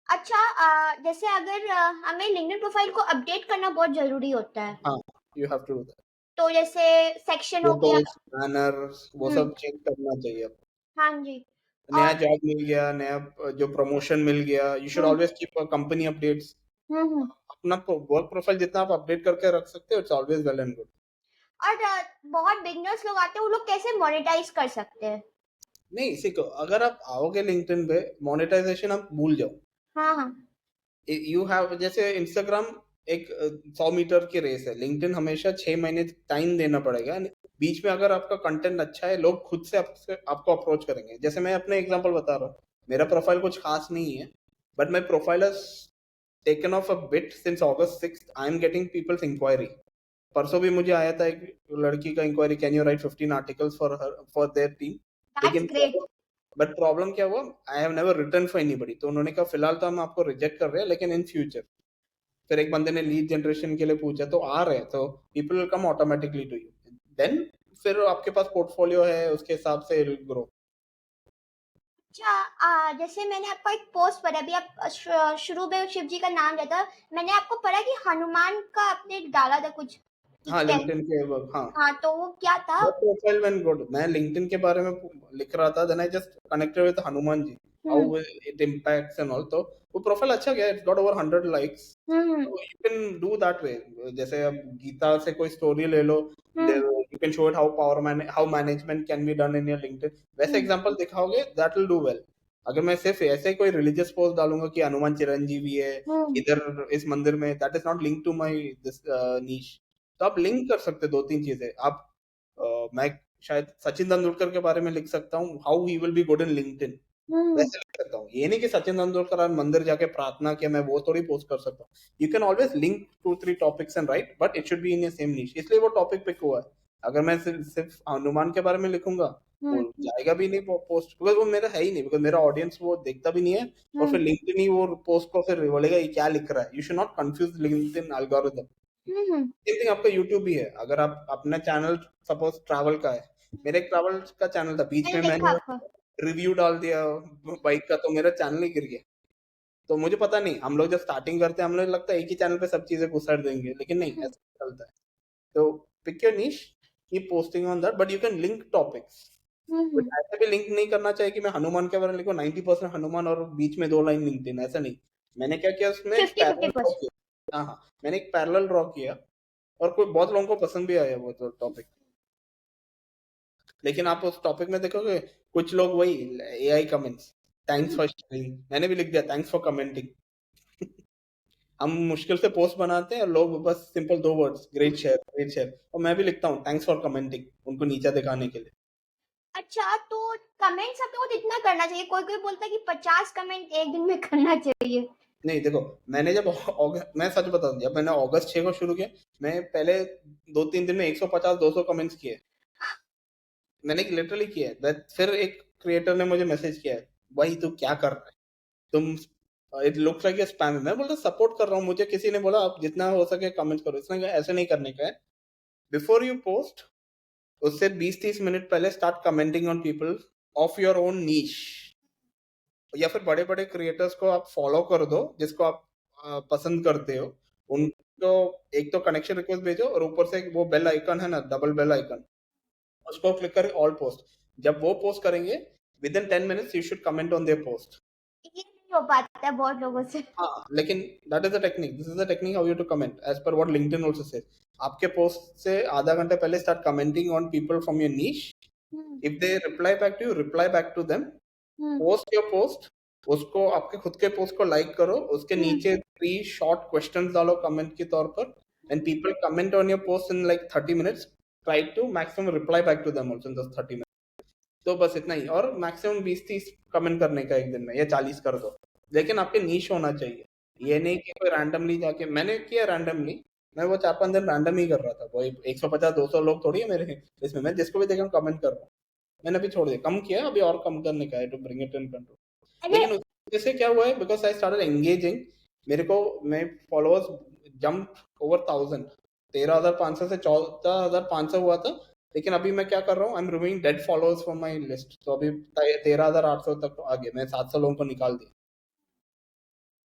Speaker 1: अच्छा, जैसे अगर हमें लिंक्डइन प्रोफाइल को अपडेट करना बहुत जरूरी होता है,
Speaker 2: हाँ, you have to do that.
Speaker 1: तो जैसे सेक्शन हो गया।
Speaker 2: फोटोज, बैनर्स, वो सब चेक करना चाहिए आपको।
Speaker 1: हाँ जी।
Speaker 2: नया
Speaker 1: और
Speaker 2: जॉब मिल गया, नया जो प्रमोशन मिल गया, you should always keep company updates.
Speaker 1: Hmm
Speaker 2: अपना वर्क प्रोफाइल जितना आप अपडेट करके रख सकते हो, it's always well and good.
Speaker 1: और बहुत बिगनर्स लोग आते हैं, वो लोग कैसे मोनेटाइज कर सकते हैं?
Speaker 2: नहीं, सीखो, अगर आप आओगे लिंक्डइन पे, मोनेटाइजेशन आप भूल जाओ।
Speaker 1: हाँ हाँ।
Speaker 2: यू हैव, जैसे इंस्टाग्राम एक 100 मीटर की रेस है, लिंक्डइन हमेशा 6 महीने टाइम देना पड़ेगा। बीच में अगर आपका कंटेंट अच्छा है, लोग खुद से आपको अप्रोच करेंगे। जैसे मैं अपने एग्जांपल बता रहा हूँ, मेरा प्रोफाइल कुछ खास नहीं है, but my profile has taken off a bit since August 6th। I am getting people's inquiry. परसों भी मुझे आया था एक लड़की का inquiry, can you write 15 articles for her for their team.
Speaker 1: That's
Speaker 2: लेकिन
Speaker 1: ग्रेट।
Speaker 2: बट प्रॉब्लम क्या हुआ, I have never written for anybody, तो उन्होंने कहा फिलहाल तो हम आपको रिजेक्ट कर रहे हैं, लेकिन इन फ्यूचर। फिर एक बंदे ने लीड जनरेशन के लिए पूछा, तो आ रहे हैं, तो people will come automatically to you then. फिर आपके पास पोर्टफोलियो है, उसके हिसाब से इट ग्रो।
Speaker 1: अच्छा, जैसे मैंने आपको एक पोस्ट पढ़ा, अभी आप शुरू में शिव जी का नाम लिया था, मैंने आपको पढ़ा कि हनुमान का आपने डाला था कुछ कि
Speaker 2: हाँ,
Speaker 1: कैसे।
Speaker 2: लिंक्डइन के हाँ,
Speaker 1: हाँ, तो वो क्या था?
Speaker 2: That profile went good. मैं लिंक्डइन के बारे में लिख रहा था, then I just connected with Hanuman ji, how it impacts and all। तो वो प्रोफाइल अच्छा गया, it got over 100 likes। तो you can do that way। जैसे अब गीता से कोई स्टोरी ले लो, you can show it how management can be done in your LinkedIn। वैसे एग्जांपल दिखाओगे, that will do well। अगर मैं सिर्फ ऐसे ही कोई रिलीजियस पोस्ट डालूंगा कि हनुमान चिरंजीवी है इधर इस मंदिर में, that is not linked to my this niche। तो आप लिंक कर सकते 2-3 चीजें। आप मैं शायद सचिन तेंदुलकर के बारे में लिख सकता हूँ, how he will be good in LinkedIn, वैसे लिख सकता हूँ। ये नहीं कि सचिन तेंदुलकर आज मंदिर जाके प्रार्थना किया, मैं वो थोड़ी पोस्ट कर सकता हूँ। You can always link 2-3 topics and right, but it should be in same niche, इसलिए वो टॉपिक पिक हुआ है। अगर मैं सिर्फ हनुमान के बारे में लिखूंगा, वो जाएगा भी नहीं पोस्ट, बिकॉज वो मेरा है ही नहीं, बिकॉज मेरा ऑडियंस वो देखता भी नहीं है। और फिर लिंक्डइन ही वो पोस्ट को फिर बोलेगा ये क्या लिख रहा है। You should not confuse LinkedIn algorithm. Same thing आपका यूट्यूब भी है। अगर आप अपना चैनल सपोज ट्रैवल का है, मेरा एक ट्रैवल का चैनल था, बीच में
Speaker 1: मैंने देखा
Speaker 2: मैंने
Speaker 1: आपका।
Speaker 2: रिव्यू डाल दिया बाइक का, तो मेरा चैनल ही गिर गया। तो मुझे पता नहीं, हम लोग जब स्टार्टिंग करते हैं हम लोग लगता है एक ही चैनल पे सब चीजें घुसा देंगे, लेकिन नहीं, ऐसा नहीं चलता है। तो पिक योर निश, keep posting on that, but you can link topics. But ऐसे भी लिंक नहीं करना चाहिए कि मैं हनुमान के बारे में लिखूं 90% हनुमान और बीच में 2 लाइन लिंक्डइन, ऐसा नहीं। मैंने क्या किया उसमें, एक
Speaker 1: 50-50%।
Speaker 2: किया। हाँ हाँ, मैंने एक पैरेलल ड्रॉ किया, और कोई बहुत लोगों को पसंद भी आया वो तो टॉपिक। लेकिन आप उस टॉपिक में देखोगे, कुछ लोग वही AI comments, thanks for sharing, मैंने भी लिख दिया थैंक्स फॉर कमेंटिंग। हम मुश्किल से पोस्ट बनाते हैं और लोग बस simple 2 words, great share, great share, और मैं भी लिखता हूँ थैंक्स फॉर कमेंटिंग, उनको नीचा दिखाने के लिए।
Speaker 1: अच्छा, तो कमेंट्स अपने को कितना करना चाहिए? कोई कोई बोलता है कि 50 कमेंट एक दिन में करना चाहिए।
Speaker 2: नहीं देखो, मैंने जब मैं सच बता दूं, जब मैंने अगस्त 6 को शुरू किया, मैं पहले 2-3 दिन में 150-200 कमेंट्स किए। मैंने लिटरली किया है। फिर एक क्रिएटर ने मुझे मैसेज किया है, भाई तू क्या कर रहा है, तुम इट लुक्स लाइक स्पैम। मैं बोलता सपोर्ट कर रहा हूँ, मुझे किसी ने बोला आप जितना हो सके कमेंट करो, इसने कहा ऐसे नहीं करने का है। बिफोर यू पोस्ट उससे 20-30 मिनट पहले start commenting on people of your own niche, या फिर बड़े बड़े क्रिएटर्स को आप फॉलो कर दो जिसको आप पसंद करते हो, उनको एक तो कनेक्शन रिक्वेस्ट भेजो और ऊपर से वो बेल आइकन है ना, डबल बेल आइकन, उसको क्लिक करें ऑल पोस्ट। जब वो पोस्ट करेंगे with in 10 minutes you should comment on their post.
Speaker 1: ये नहीं हो पाता है बहुत लोगों से।
Speaker 2: हाँ, लेकिन that is the technique, this is the technique how you to comment as per what LinkedIn also says. आपके पोस्ट से आधा घंटे पहले start commenting on people from your niche. If they reply back to you, reply back to them, post your post, उसको आपके खुद के post को लाइक करो, उसके नीचे 3 शॉर्ट क्वेश्चंस डालो कमेंट के तौर पर, and people comment on your post in like 30 minutes, try to maximum reply back to them also in 30 minutes. तो बस इतना ही, और मैक्सिमम 20-30 कमेंट करने का एक दिन में, या 40 कर दो, लेकिन आपके नीश होना चाहिए। ये नहीं कि कोई रैंडमली जाके, मैंने किया रैंडमली, मैं वो 4-5 दिन रैंडम ही कर रहा था, वो 150-200 लोग थोड़ी है मेरे इसमें, मैं जिसको भी देखा कमेंट कर रहा हूँ। मैंने अभी छोड़ दिया, कम किया, अभी और कम करने का है to bring it in control. लेकिन उससे क्या हुआ है, बिकॉज आई स्टार्टेड एंगेजिंग, मेरे को मैं फॉलोअर्स जंप ओवर 1000, 13,500 से 14,500 हुआ था। लेकिन अभी मैं क्या कर रहा हूँ, I am removing dead followers from my list, तो अभी 13,800 तक आ गए, मैं 700 लोगों को निकाल दिया।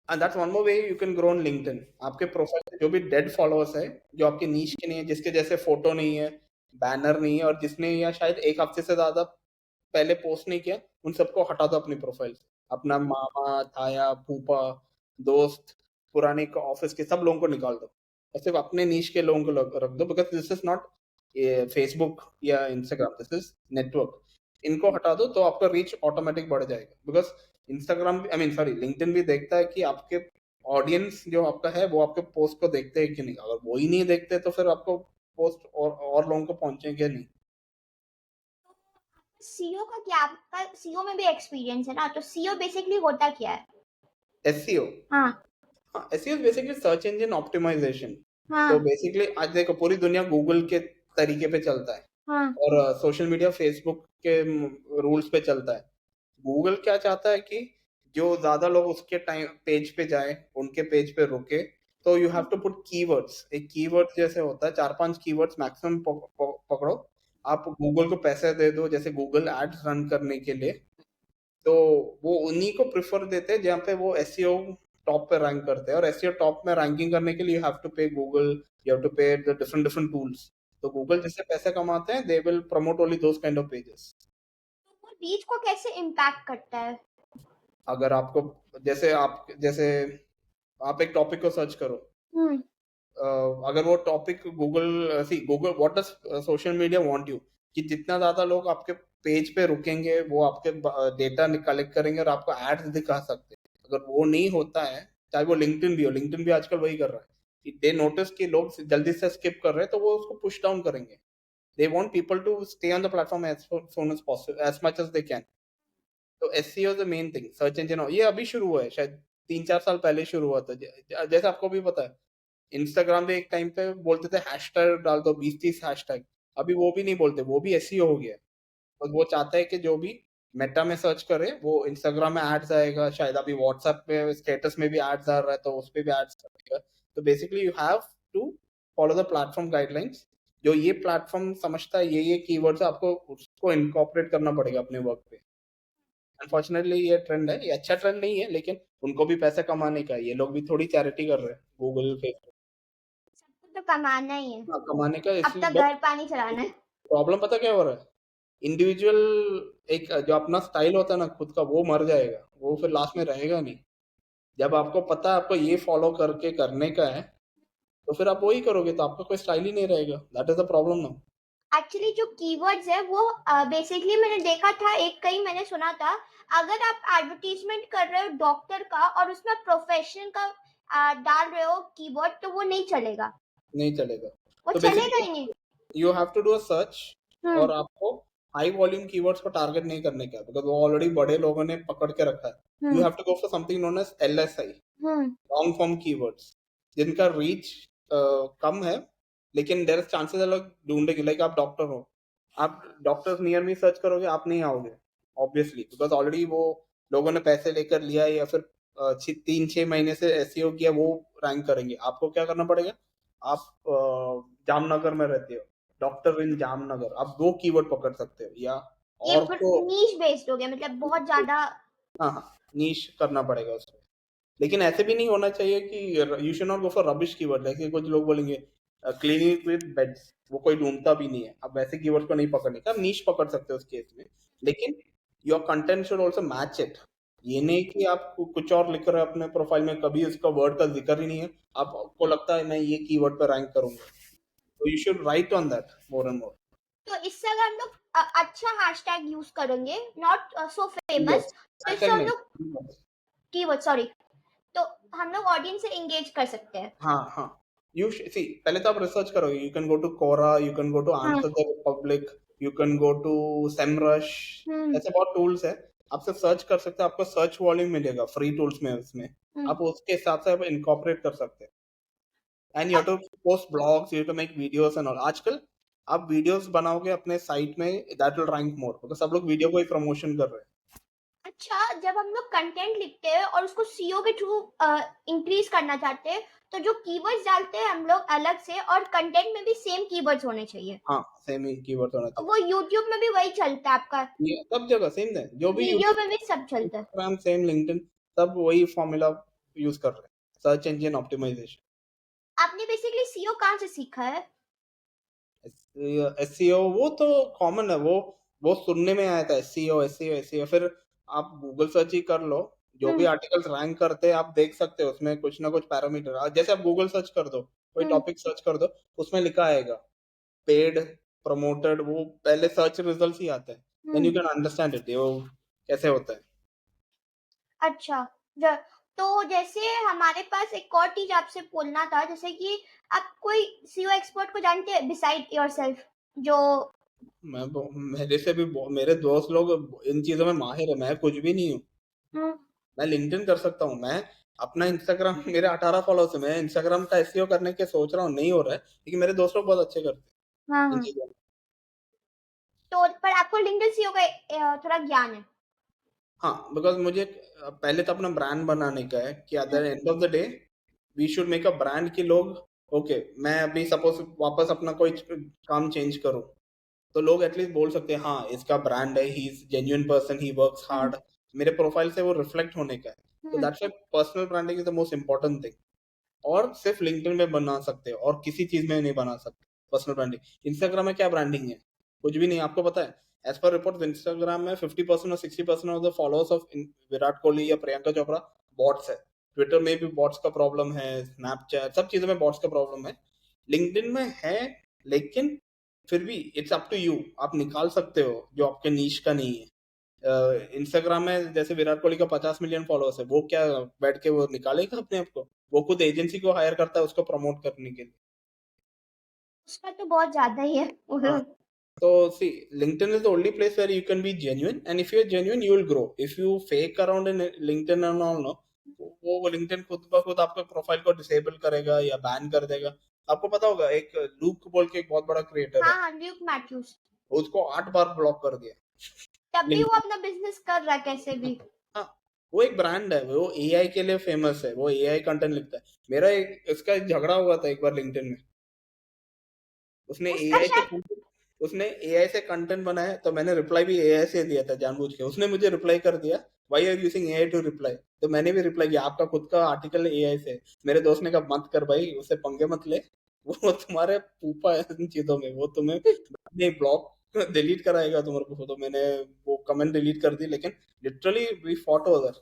Speaker 2: And that's one more way you can grow on LinkedIn. आपके प्रोफाइल पे जो भी डेड फॉलोअर्स है, जो आपके नीश के नहीं है, जिसके जैसे फोटो नहीं है, बैनर नहीं है, और जिसने या शायद एक हफ्ते से ज्यादा पहले पोस्ट नहीं किया, उन सबको हटा दो अपनी प्रोफाइल से। अपना मामा, ताया, फूफा, दोस्त, पुराने ऑफिस के सब लोगों को निकाल दो, और सिर्फ अपने नीश के लोगों को रख दो, because this is not Facebook या इंस्टाग्राम, दिस इज नेटवर्क। इनको हटा दो तो आपका रीच ऑटोमेटिक बढ़ जाएगा, because Instagram, I mean sorry, LinkedIn भी देखता है कि आपके ऑडियंस जो आपका है वो आपके पोस्ट को देखते हैं कि नहीं। अगर वो ही नहीं देखते तो फिर आपको पोस्ट और लोगों को पहुंचेंगे नहीं।
Speaker 1: सीओ का क्या, आपका सीओ में भी एक्सपीरियंस है ना, तो सीओ बेसिकली होता क्या है?
Speaker 2: एसईओ,
Speaker 1: हाँ
Speaker 2: हाँ, SEO basically search engine optimisation.
Speaker 1: हाँ
Speaker 2: तो बेसिकली आज देखो पूरी दुनिया गूगल के तरीके पे चलता है,
Speaker 1: हाँ
Speaker 2: और सोशल मीडिया फेसबुक के रूल्स पे चलता है। गूगल क्या चाहता है कि जो ज्यादा लोग उसके टाइम पेज पे जाए, उनके पेज पे रुके, तो you have to put keywords. एक कीवर्ड जैसे होता है, 4-5 कीवर्ड्स मैक्सिमम पकड़ो, आप गूगल को पैसे दे दो जैसे गूगल एड्स रन करने के लिए, तो वो उन्हीं को प्रेफर देते हैं जहाँ पे वो एसईओ टॉप पे रैंक करते हैं। और एसईओ टॉप में रैंकिंग करने के लिए यू हैव टू पे गूगल, यू हैव टू पे द डिफरेंट डिफरेंट टूल्स। तो गूगल जिससे पैसे कमाते हैं, they will promote only those kind of pages.
Speaker 1: तो वो रीच को कैसे इम्पैक्ट करता है?
Speaker 2: अगर आपको जैसे आप एक टॉपिक को सर्च करो, अगर वो topic Google what does social media want you, कि जितना ज्यादा लोग आपके पेज पे रुकेंगे वो आपके डेटा कलेक्ट करेंगे और आपको एड्स दिखा सकते हैं। अगर वो नहीं होता है, चाहे वो लिंक्डइन भी हो, लिंक्डइन भी आजकल वही कर रहा है कि दे नोटिस कि लोग जल्दी से स्किप कर रहे हैं, तो वो उसको पुश डाउन करेंगे। They want people to stay on the platform as soon as possible, as much as they can. तो SEO is the main thing, search engine. ये अभी शुरू हुआ है, शायद 3-4 साल पहले शुरू हुआ था। जैसे आपको भी पता है, इंस्टाग्राम पे एक टाइम पे बोलते थे हैशटैग डाल दो, 20-30 हैशटैग, अभी वो भी नहीं बोलते, वो भी एसईओ हो गया है। और वो चाहता है कि जो भी मेटा में सर्च करे वो इंस्टाग्राम में एड्स आएगा, शायद अभी व्हाट्सएप पे स्टेटस में भी एड्स आ रहा है तो उस पे भी एड्स आएगा। तो basically you have to follow the platform guidelines. जो ये प्लेटफॉर्म समझता है ये कीवर्ड्स, आपको उसको इनकॉर्पोरेट करना पड़ेगा अपने वर्क पे। अनफॉर्चुनेटली ये ट्रेंड है, ये अच्छा ट्रेंड नहीं है, लेकिन उनको भी पैसा कमाने का है, ये लोग भी थोड़ी चैरिटी कर रहे हैं, गूगल फेसबुक।
Speaker 1: सबको तो कमाना ही है,
Speaker 2: हाँ, कमाने का,
Speaker 1: अब
Speaker 2: इसलिए
Speaker 1: तो
Speaker 2: बस
Speaker 1: घर पानी चलाना है।
Speaker 2: प्रॉब्लम पता क्या हो रहा है, इंडिविजुअल एक जो अपना स्टाइल होता है ना खुद का, वो मर जाएगा, वो फिर लास्ट में रहेगा नहीं। जब आपको पता है आपको ये फॉलो करके करने का है, तो फिर आप वही करोगे, तो आपका कोई स्टाइल ही नहीं रहेगा। दैट इज द प्रॉब्लम ना।
Speaker 1: एक्चुअली जो कीवर्ड्स है वो बेसिकली मैंने देखा था, एक कहीं मैंने सुना था, अगर आप एडवर्टीजमेंट कर रहे हो डॉक्टर का और उसमें प्रोफेशन का डाल रहे हो कीवर्ड, तो वो नहीं चलेगा,
Speaker 2: नहीं चलेगा।
Speaker 1: वो
Speaker 2: तो
Speaker 1: चलेगा
Speaker 2: बेसिकली
Speaker 1: ही नहीं।
Speaker 2: You have to do a search, और
Speaker 1: हम्म
Speaker 2: आपको हाई वॉल्यूम कीवर्ड्स को टारगेट नहीं करने का, बिकॉज वो ऑलरेडी बड़े लोगों ने पकड़ के रखा है। You
Speaker 1: hmm
Speaker 2: have to go for something known as LSI,
Speaker 1: hmm
Speaker 2: long form keywords, जिनका रीच कम है, लेकिन देयर इज चांसेस लोग ढूंढेंगे। लाइक आप डॉक्टर हो, आप डॉक्टर्स नियर मी सर्च करोगे, आप नहीं आओगे ऑब्वियसली, बिकॉज ऑलरेडी वो लोगों ने पैसे लेकर लिया है, या फिर 3-6 महीने से एसईओ किया वो रैंक करेंगे। आपको क्या करना पड़ेगा, आप जामनगर में रहते हो, डॉक्टर इन जामनगर, आप 2 कीवर्ड पकड़ सकते हो, या
Speaker 1: ये
Speaker 2: और
Speaker 1: फिर
Speaker 2: तो
Speaker 1: नीश बेस्ड हो गया, मतलब बहुत ज्यादा।
Speaker 2: हाँ, हाँ, नीश करना पड़ेगा उसको। लेकिन ऐसे भी नहीं होना चाहिए कि you should not go for rubbish keyword, जैसे कुछ लोग बोलेंगे क्लिनिक विद बेड्स, वो कोई ढूंढता भी नहीं है। अब वैसे कीवर्ड को नहीं पकड़ने का, नीश पकड़ सकते हो उस केस में। लेकिन your content should also match it. ये नहीं कि आप कुछ और लिख रहे हो अपने प्रोफाइल में, कभी उसका वर्ड का जिक्र ही नहीं है, आपको लगता है मैं ये कीवर्ड पर रैंक करूंगा, तो you should write on that more and more.
Speaker 1: तो इससे अगर हम लोग अच्छा हैशटैग यूज करेंगे, नॉट सो फेमस,
Speaker 2: कीवर्ड्स,
Speaker 1: तो इससे
Speaker 2: हैशटैग
Speaker 1: हम
Speaker 2: नहीं,
Speaker 1: लोग
Speaker 2: keywords।
Speaker 1: कीवर्ड, सॉरी, तो हम लोग ऑडियंस से एंगेज कर सकते हैं।
Speaker 2: हाँ, हाँ, यू सी पहले तो आप रिसर्च करो, you can go to Quora, you can go to
Speaker 1: हाँ।
Speaker 2: Answer the public, you can go to Semrush,
Speaker 1: hmm.
Speaker 2: ऐसे बहुत टूल्स है। आप सिर्फ सर्च कर सकते हैं, आपको सर्च वॉल्यूम मिलेगा फ्री टूल्स में, उसमें
Speaker 1: हम्म।
Speaker 2: आप उसके हिसाब से आप इनकॉर्पोरेट कर सकते हैं। And you have to post blogs, you have to make videos and all. आजकल आप वीडियोस बनाओगे अपने साइट में, that will rank more, because सब लोग वीडियो को ही प्रमोशन कर रहे हैं।
Speaker 1: अच्छा, जब हम लोग कंटेंट लिखते हैं और उसको सीओ के थ्रू इंक्रीज करना चाहते हैं, तो जो कीवर्ड्स डालते हैं हम लोग अलग से, और कंटेंट में भी सेम कीवर्ड्स होने चाहिए।
Speaker 2: हाँ, सेम ही कीवर्ड होना चाहिए।
Speaker 1: वो यूट्यूब में भी वही चलता है आपका,
Speaker 2: ये सब जगह सेम है, जो भी
Speaker 1: वीडियो में भी सब चलता है।
Speaker 2: इंस्टाग्राम, सेम लिंक्डइन, सब वही फॉर्मूला यूज कर रहे हैं, सर्च इंजन ऑप्टिमाइजेशन।
Speaker 1: आपने बेसिकली सीओ कहाँ से सीखा है?
Speaker 2: एसईओ वो तो कॉमन है, वो सुनने में आया था, एसईओ एसईओ एसईओ। फिर आप गूगल सर्च ही कर लो, जो भी
Speaker 1: हम्म।
Speaker 2: आर्टिकल्स रैंक करते हैं आप देख सकते हो, उसमें कुछ ना कुछ पैरामीटर, जैसे आप गूगल सर्च कर दो, कोई
Speaker 1: हम्म।
Speaker 2: टॉपिक सर्च कर दो, उसमें लिखा आएगा पेड, प्रमोटेड, वो पहले सर्च रिजल्ट ही आता है, then you
Speaker 1: hmm.
Speaker 2: Can understand it वो कैसे होता है।
Speaker 1: अच्छा, ज- तो जैसे हमारे पास एक और चीज आपसे बोलना था, जैसे कि आप कोई सीओ एक्सपर्ट को जानते हैं बिसाइड योरसेल्फ, जो
Speaker 2: मेरे से भी मेरे दोस्त लोग इन चीजों में माहिर है, मैं कुछ भी नहीं हूँ।
Speaker 1: हम्म,
Speaker 2: मैं लिंक्डइन कर सकता हूँ, मैं अपना इंस्टाग्राम मेरे 18 फॉलोअर्स है, मैं इंस्टाग्राम का एसईओ करने के सोच रहा हूँ, नहीं हो रहा है, लेकिन मेरे दोस्त लोग बहुत अच्छे करते
Speaker 1: हाँ
Speaker 2: हैं इन
Speaker 1: हाँ,
Speaker 2: चीजों में।
Speaker 1: तो पर आपको लिंक्डइन सीओ का थोड़ा ज्ञान है।
Speaker 2: हाँ, बिकॉज मुझे पहले तो अपना ब्रांड बनाने का है, कि at the end of the day we should make a brand, कि लोग ओके, मैं अभी सपोज वापस अपना कोई काम चेंज करूँ, तो लोग एटलीस्ट बोल सकते हैं हाँ इसका ब्रांड है, he is genuine person, he works
Speaker 1: hmm.
Speaker 2: Hard, मेरे प्रोफाइल से वो रिफ्लेक्ट होने का है। तो
Speaker 1: hmm.
Speaker 2: That's why personal branding is the most important thing. और सिर्फ लिंक्डइन में बना सकते हो, और किसी चीज में नहीं बना सकते पर्सनल ब्रांडिंग। इंस्टाग्राम में क्या ब्रांडिंग है, कुछ भी नहीं, आपको पता है। एज पर रिपोर्ट इंस्टाग्राम में 50% और 60% of the followers of Virat Kohli या प्रियंका चोपड़ा बॉट्स है। ट्विटर में भी बॉट्स का प्रॉब्लम है, स्नैपचैट, सब चीजों में बॉट्स का प्रॉब्लम है। लिंक्डइन में है, लेकिन फिर भी इट्स अप टू यू, आप निकाल सकते हो जो आपके नीश का नहीं है। इंस्टाग्राम में जैसे विराट कोहली का 50 मिलियन फॉलोअर्स है, वो क्या बैठ के वो निकालेगा अपने आप को, वो खुद एजेंसी को हायर करता है उसको प्रमोट करने के लिए।
Speaker 1: उसका तो बहुत ज्यादा ही है।
Speaker 2: हाँ, तो see LinkedIn is the only place where you can be genuine, and if you are genuine you will grow. If you fake around in LinkedIn and all, no, वो लिंक्डइन खुद ब खुद आपका प्रोफाइल को डिसेबल करेगा या ban कर देगा। आपको पता होगा, एक लूक बोल के एक बहुत बड़ा क्रिएटर
Speaker 1: हाँ
Speaker 2: है,
Speaker 1: हाँ, ल्यूक मैथ्यूज,
Speaker 2: उसको 8 बार ब्लॉक कर दिया
Speaker 1: तब भी वो
Speaker 2: लिंक्डइन।
Speaker 1: अपना बिजनेस कर रहा है कैसे भी।
Speaker 2: हाँ, वो एक ब्रांड है, वो एआई के लिए फेमस है, वो एआई कंटेंट लिखता है। मेरा इसका एक झगड़ा हुआ था एक बार लिंक्डइन में। उसने
Speaker 1: उसका
Speaker 2: एआई से
Speaker 1: शायद,
Speaker 2: उसने एआई से कंटेंट बनाया, तो मैंने रिप्लाई भी एआई से दिया था जानबूझ के। उसने मुझे रिप्लाई कर दिया, why are using AI to reply, तो मैंने भी रिप्लाई किया, आपका खुद का आर्टिकल एआई से। मेरे दोस्त ने कहा मत कर भाई, उससे पंगे मत ले, वो तुम्हारे फूफा है इन चीजों में, वो तुम्हें अपने ब्लॉग डिलीट कराएगा तुम्हारे को। तो मैंने वो कमेंट डिलीट कर दी, लेकिन लिटरली वी फॉट ओवर।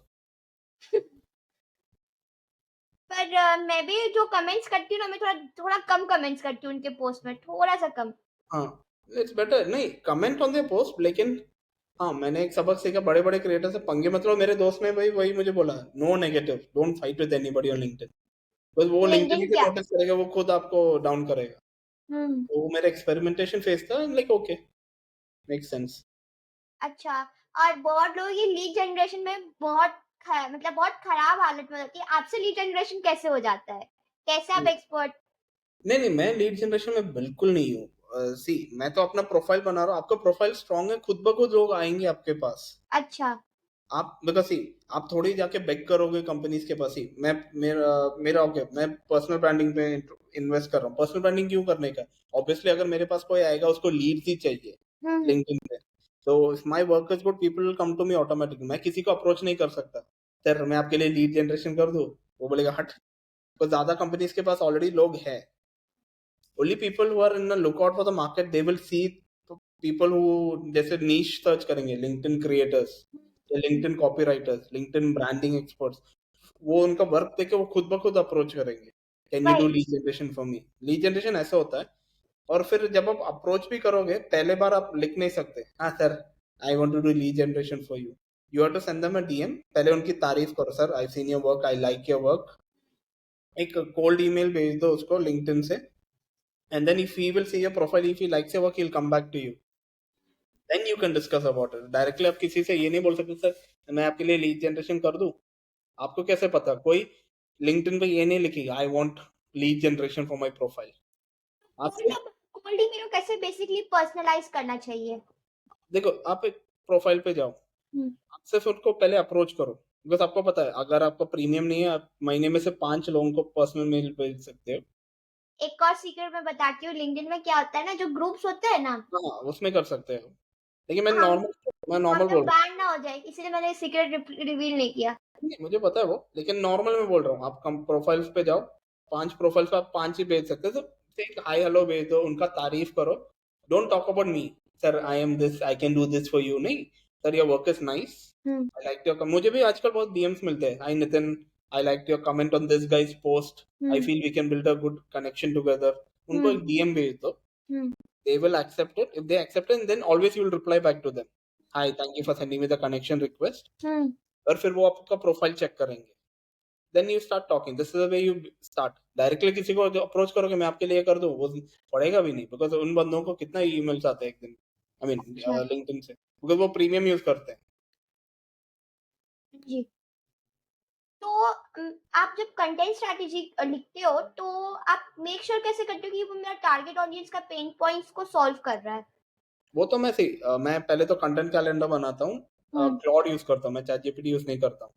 Speaker 1: पर मैं भी जो कमेंट्स करती हूँ ना, मैं थोड़ा थोड़ा कम कमेंट्स करती हूँ उनके पोस्ट में, थोड़ा सा कम।
Speaker 2: हाँ, इट्स बेटर नहीं कमेंट ऑन देयर पोस्ट, लेकिन हाँ, मैंने एक सबक सीखा, बड़े बड़े क्रिएटर से पंगे मतलब। मेरे दोस्त ने भाई वही मुझे बोला, no negative, don't fight with anybody on LinkedIn, बस वो लिंक्डइन
Speaker 1: लिंक्डइन
Speaker 2: ही
Speaker 1: क्या?
Speaker 2: नोटिस करेगा, वो खुद आपको डाउन करेगा।
Speaker 1: हम्म।
Speaker 2: तो वो मेरा एक्सपेरिमेंटेशन फेज था, लाइक ओके, मेक सेंस।
Speaker 1: अच्छा, और बहुत लोग ये लीड जनरेशन में बहुत मतलब बहुत खराब हालत में होती है। आपसे लीड जनरेशन कैसे हो जाता है? कैसे आप एक्सपर्ट?
Speaker 2: नहीं नहीं, मैं लीड जनरेशन में बिल्कुल नहीं हूँ। सी मैं तो अपना प्रोफाइल बना रहा हूँ, आपका प्रोफाइल स्ट्रांग है, खुद ब खुद लोग आएंगे आपके पास।
Speaker 1: अच्छा।
Speaker 2: आप बिकॉज सी आप थोड़ी जाके बेग करोगे कंपनीज के पास ही मैं मेरा ओके मैं पर्सनल ब्रांडिंग पे इन्वेस्ट कर रहा हूँ। पर्सनल ब्रांडिंग क्यों करने का? ऑब्वियसली अगर मेरे पास कोई आएगा उसको लीड्स ही चाहिए
Speaker 1: हम्म
Speaker 2: लिंक्डइन पे, तो if my work is good people will come to me automatically. मैं किसी को अप्रोच नहीं कर सकता सर मैं आपके लिए लीड जनरेशन कर दूं, वो बोलेगा हट। तो ज्यादा कंपनीज के पास ऑलरेडी लोग हैं। only people who are in the lookout for the market they will see people who जैसे niche सर्च करेंगे लिंक्डइन क्रिएटर्स या LinkedIn copywriters LinkedIn branding experts, वो उनका वर्क देख के वो खुद ब खुद अप्रोच करेंगे can you do
Speaker 1: right
Speaker 2: lead generation for me. Lead generation ऐसा होता है। और फिर जब आप अप्रोच भी करोगे पहले बार आप लिख नहीं सकते हाँ sir I want to do lead generation for you. You have to send them a DM, पहले उनकी तारीफ करो sir I seen your work I like your work. एक कोल्ड ईमेल भेज दो उसको लिंक्डइन से, and then if he will see your profile if he likes your work he'll come back to you, then you can discuss about it directly। आप किसी से ये नहीं बोल सकते सर मैं आपके लिए लीड जनरेशन कर दूं। आपको कैसे पता? कोई लिंक्डइन पे ये नहीं लिखेगा I want lead generation for my profile. आपको
Speaker 1: कोल्ड ईमेल को कैसे बेसिकली पर्सनलाइज करना चाहिए?
Speaker 2: देखो आप एक प्रोफाइल पे जाओ, आप सिर्फ उनको पहले अप्रोच करो बिकॉज आपको पता है अगर आपका प्रीमियम नहीं है आप महीने में से 5 लोगों को पर्सनल मेल भेज सकते हो।
Speaker 1: एक और सीक्रेट मैं बताती हूँ, लिंक्डइन में क्या होता है ना, जो ग्रुप्स होते हैं ना,
Speaker 2: हाँ उसमें कर सकते हो, लेकिन
Speaker 1: हम
Speaker 2: मैं
Speaker 1: वहाँ
Speaker 2: नॉर्मल
Speaker 1: पे
Speaker 2: बोल रहा
Speaker 1: बैन ना हो जाए, इसलिए मैंने सीक्रेट रिवील नहीं किया।
Speaker 2: हूँ। नहीं, मुझे पता है वो, लेकिन नॉर्मल में बोल रहा हूँ। आप कम प्रोफाइल्स पे जाओ, 5 प्रोफाइल्स पे आप 5 ही भेज सकते हो, तो एक हाई हेलो भेज दो, उनका तारीफ करो। Don't talk about me sir I am this I can do this for you, नहीं sir your work is nice I like your. मुझे भी आजकल बहुत डीएम्स मिलते हैं, hi Nitin I like your comment on this guy's post I feel we can build a good connection together. उनको एक DM भेज दो, they will accept it। If they accept it then always you will reply back to them, hi thank you for sending me the connection request। और फिर वो आपका profile check करेंगे, then you start talking। this is the way you start। Directly किसी को approach करोगे मैं आपके लिए कर दूं, वो पड़ेगा भी नहीं बिकॉज उन बंदों को कितना ईमेल्स आते हैं एक दिन, आई मीन
Speaker 1: अच्छा
Speaker 2: लिंक्डइन से, बिकॉज वो प्रीमियम यूज करते हैं।
Speaker 1: जी। तो आप जब कंटेंट स्ट्रैटेजी लिखते हो तो आप मेक श्योर कैसे करते हो कि वो मेरा टारगेट ऑडियंस का पेन पॉइंट्स को सॉल्व कर रहा है?
Speaker 2: वो तो मैं सही मैं पहले तो कंटेंट कैलेंडर बनाता हूँ, क्लॉड यूज करता हूँ, मैं चैट जीपीटी यूज नहीं करता हूँ।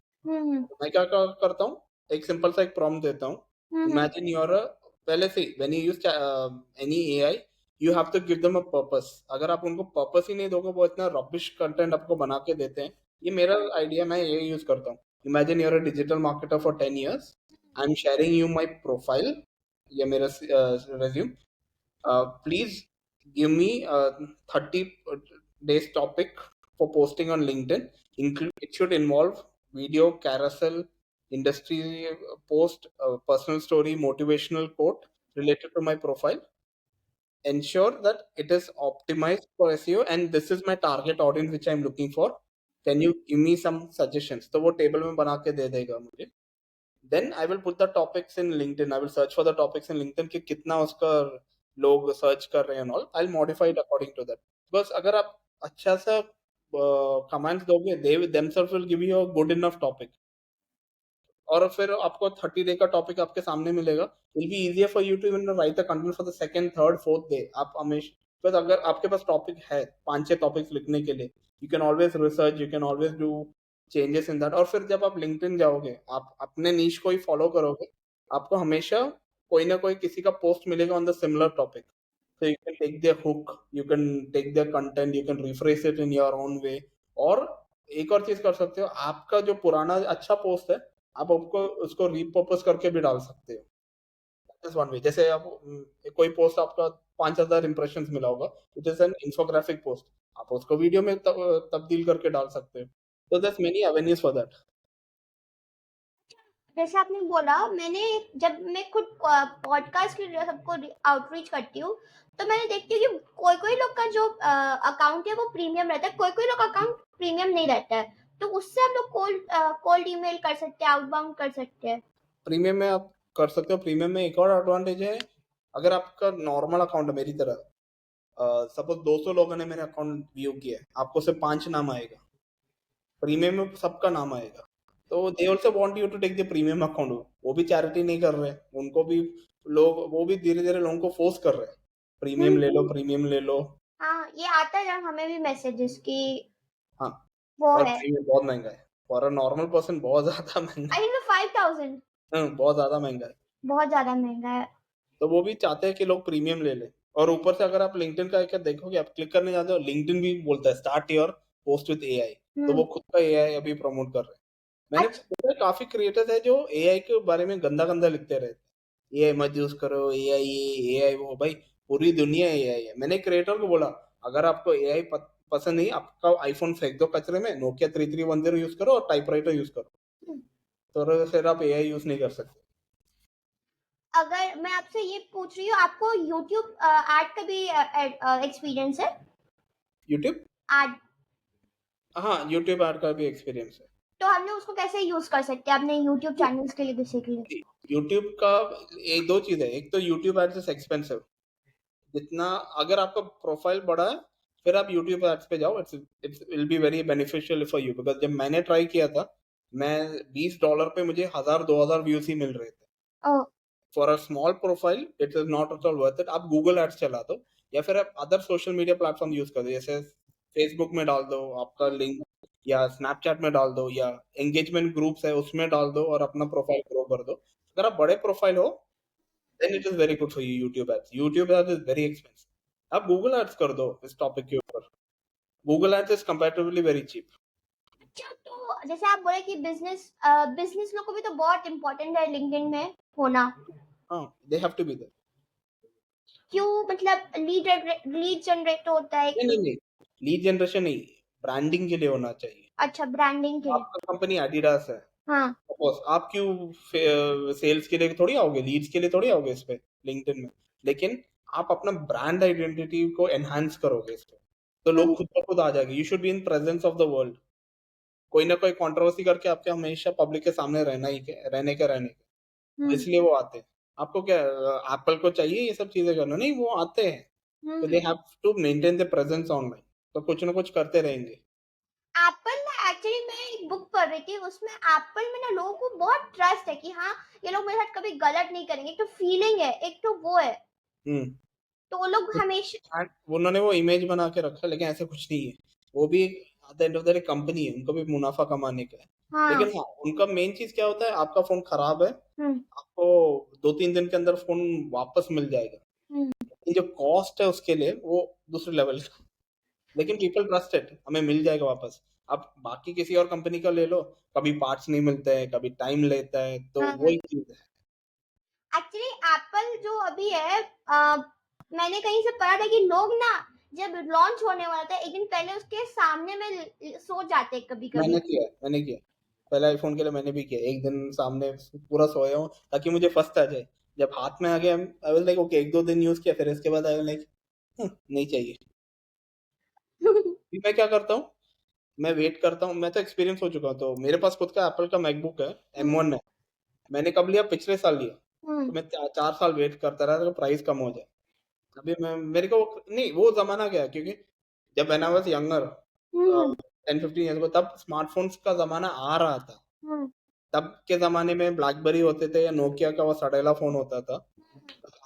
Speaker 2: मैं क्या करता हूँ, एक सिंपल सा एक प्रॉम्प्ट देता हूँ। इमेजिन योर पहले से when you use any AI you have to give them a purpose. अगर आप उनको पर्पस ही नहीं दोगे वो इतना रबिश कंटेंट आपको बना के देते हैं। ये मेरा आइडिया, मैं ये यूज करता हूँ। Imagine you're a digital marketer for 10 years, I am sharing you my profile या मेरा resume, please give me 30 days topic for posting on LinkedIn. It should involve video, carousel, industry post, personal story, motivational quote related to my profile. Ensure that it is optimized for SEO and this is my target audience which I'm looking for. Can you give me some suggestions? तो वो table में बना के दे देगा मुझे। Then I will put the topics in LinkedIn. I will search for the topics in LinkedIn कि कितना उसका लोग सर्च कर रहे हैं and all. I'll modify it according to that. Because अगर आप अच्छा सा कमेंट्स दोगे, they themselves will give you a good enough topic। और फिर आपको 30 डे का टॉपिक आपके सामने मिलेगा। Will be easier for you to even write the content for the second third fourth day. आप हमेशा बस अगर आपके पास टॉपिक है 5-6 टॉपिक्स लिखने के लिए, you can always research, you can always do changes in that. और फिर जब आप लिंक्डइन जाओगे आप अपने नीश को ही फॉलो करोगे, आपको हमेशा कोई ना कोई किसी का पोस्ट मिलेगा on the similar topic. so you can take their hook, you can take their content, you can rephrase it in your own way। और एक और चीज कर सकते हो, आपका जो पुराना अच्छा पोस्ट है आप आपको उसको रीपर्पस करके भी डाल सकते हो। That is one way। जैसे आप कोई पोस्ट आपका 5,000 इंप्रेशंस मिला होगा, it is an infographic post, आप उसको वीडियो में तब्दील करके डाल सकते हो। तो there's many avenues for that।
Speaker 1: जैसे आपने बोला, मैंने जब मैं खुद पॉडकास्ट के लिए सबको आउटरीच करती हूँ तो मैंने देखती हूँ कि कोई कोई लोग का जो अकाउंट है वो प्रीमियम रहता है, कोई कोई लोग अकाउंट प्रीमियम नहीं रहता है, तो उससे हम लोग कोल्ड ईमेल कर सकते हैं, आउटबाउंड कर सकते हैं।
Speaker 2: प्रीमियम में आप कर सकते हो। प्रीमियम में एक और एडवांटेज है, अगर आपका नॉर्मल अकाउंट है मेरी तरह, सपोज 200 लोगों ने मेरा अकाउंट व्यू किया है, आपको सिर्फ 5 नाम आएगा, प्रीमियम में सबका नाम आएगा। तो they also want you to take the premium account. वो भी चैरिटी नहीं कर रहे, उनको भी लोग वो भी धीरे धीरे लोगों को फोर्स कर रहे हैं, प्रीमियम ले लो प्रीमियम ले लो।
Speaker 1: हाँ, ये आता है हमें भी मैसेजेस की।
Speaker 2: हाँ
Speaker 1: वो
Speaker 2: और
Speaker 1: है,
Speaker 2: प्रीमियम बहुत महंगा है फॉर अ नॉर्मल पर्सन, बहुत ज्यादा महंगा
Speaker 1: आई थिंक 5000,
Speaker 2: है। बहुत ज्यादा महंगा है।
Speaker 1: बहुत ज्यादा महंगा है।
Speaker 2: तो वो भी चाहते हैं कि लोग प्रीमियम ले लें। और ऊपर से अगर आप लिंक्डइन का क्या देखोगे, आप क्लिक करने जाते हो, लिंक्डइन भी बोलता है start your post with AI. तो वो
Speaker 1: हम्म।
Speaker 2: खुद का एआई अभी प्रमोट कर रहे हैं। मैंने
Speaker 1: अच्छा।
Speaker 2: देखा है काफी क्रिएटर्स है जो एआई के बारे में गंदा गंदा लिखते रहते हैं, एआई मत यूज करो, एआई ये एआई वो। भाई पूरी दुनिया एआई है। मैंने क्रिएटर को बोला अगर आपको एआई पसंद नहीं, आपका आईफोन फेंक दो कचरे में, नोकिया 3310 यूज करो और टाइपराइटर यूज करो, तो फिर आप एआई यूज नहीं कर सकते।
Speaker 1: अगर मैं आपसे ये पूछ रही हूँ, आपको यूट्यूब एड का भी एक्सपीरियंस है?
Speaker 2: यूट्यूब,
Speaker 1: एड,
Speaker 2: हाँ यूट्यूब एड का भी एक्सपीरियंस है।
Speaker 1: तो हमने उसको कैसे यूज कर सकते हैं अपने यूट्यूब चैनल्स के लिए बेसिकली?
Speaker 2: यूट्यूब का एक दो चीज है, एक तो यूट्यूब एड्स इज एक्सपेंसिव। जितना, अगर आपका प्रोफाइल बड़ा है फिर आप यूट्यूब एड्स पे जाओ, it's it's will be very beneficial for you. Because जब मैंने ट्राई किया था, मैं $20 पे मुझे 1000 2000 व्यूज ही मिल रहे थे।
Speaker 1: Oh.
Speaker 2: For a small profile it is not at all worth it. आप गूगल एड्स चला दो या फिर आप other social media platform use कर दो, जैसे फेसबुक में डाल दो आपका लिंक, या स्नैपचैट में डाल दो, या एंगेजमेंट ग्रुप्स है उसमें डाल दो और अपना प्रोफाइल ग्रो कर दो। अगर आप बड़े प्रोफाइल हो then it is very good for you YouTube ads. YouTube ads is very expensive. आप Google ads कर दो इस टॉपिक के ऊपर। Google ads is comparatively very cheap.
Speaker 1: अच्छा, तो जैसे आप बोले कि बिजनेस लोग को भी तो बहुत इम्पोर्टेंट है लिंक्डइन में होना।
Speaker 2: हाँ, they have to be there.
Speaker 1: क्यों? मतलब लीड जनरेट होता है
Speaker 2: नहीं
Speaker 1: कि?
Speaker 2: नहीं नहीं, लीड जनरेशन नहीं, ब्रांडिंग के लिए होना चाहिए।
Speaker 1: अच्छा, ब्रांडिंग के लिए।
Speaker 2: आपका कंपनी एडिडास है,
Speaker 1: हाँ।
Speaker 2: सपोज, आप क्यों सेल्स के लिए थोड़ी आओगे, लीड्स के लिए थोड़ी आओगे इस पे लिंक्डइन में। लेकिन आप अपना ब्रांड आइडेंटिटी को एनहांस करोगे इस पे, तो लोग
Speaker 1: हम्म।
Speaker 2: खुद ब खुद आ जाएंगे। You should be in presence of the world. कोई ना कोई कंट्रोवर्सी करके आपके हमेशा पब्लिक के सामने रहने के,
Speaker 1: हम्म।
Speaker 2: इसलिए वो आते हैं। आपको क्या, एप्पल को चाहिए ये सब चीजें करना? नहीं, वो आते हैं। तो
Speaker 1: hmm.
Speaker 2: They have to maintain the presence online, तो कुछ ना कुछ करते रहेंगे।
Speaker 1: एप्पल ना, एक्चुअली मैं एक बुक पढ़ रही थी, उसमें एप्पल में ना लोगों को बहुत ट्रस्ट है कि हाँ, ये लोग मेरे साथ कभी गलत नहीं करेंगे। एक तो फीलिंग है, एक तो वो है,
Speaker 2: हम्म।
Speaker 1: तो वो लोग हमेशा।
Speaker 2: उन्होंने वो इमेज बना के रखा, लेकिन ऐसा कुछ नहीं है। वो भी eight the end of the day company है, उनको भी मुनाफा कमाने का है।
Speaker 1: हाँ।
Speaker 2: लेकिन हाँ, उनका मेन चीज क्या होता है, आपका फोन खराब है,
Speaker 1: हम्म।
Speaker 2: आपको 2-3 दिन के अंदर फोन वापस मिल जाएगा।
Speaker 1: हम्म।
Speaker 2: लेकिन जो कॉस्ट है उसके लिए वो दूसरे लेवल का। लेकिन पीपल ट्रस्ट इट, हमें मिल जाएगा वापस। आप बाकी किसी और कंपनी का ले लो, कभी पार्ट्स नहीं मिलते हैं, कभी टाइम लेता है, तो
Speaker 1: हाँ।
Speaker 2: वही चीज है।
Speaker 1: एक्चुअली एप्पल जो अभी है, मैंने कहीं से पढ़ा था कि लोग ना, जब लॉन्च होने वाला था एक दिन पहले उसके सामने में सो जाते कभी कभी।
Speaker 2: मैंने किया पहले आईफोन के लिए, मैंने भी किया। एक दिन सामने पूरा सोया हूँ ताकि मुझे फर्स्ट आ जाए। जब हाथ में आ गया, आई वाज लाइक ओके, 1-2 दिन यूज किया, फिर इसके बाद आई वाज लाइक नहीं चाहिए। फिर मैं क्या करता हूँ, मैं वेट करता हूँ। मैं तो एक्सपीरियंस हो चुका हूँ, तो मेरे पास खुद का एप्पल का मैकबुक है, M1 है। मैंने कब लिया, पिछले साल लिया। तो
Speaker 1: हम्म।
Speaker 2: मैं 4 साल वेट करता रहा तो प्राइस कम हो जाए। अभी मैं, मेरे को नहीं, वो जमाना गया, क्योंकि जब when I was younger,
Speaker 1: hmm.
Speaker 2: 10-15 years ago, तब स्मार्टफोन्स का जमाना आ रहा था।
Speaker 1: हम्म।
Speaker 2: तब के जमाने में ब्लैकबेरी होते थे या नोकिया का वो सड़ेला फोन होता था।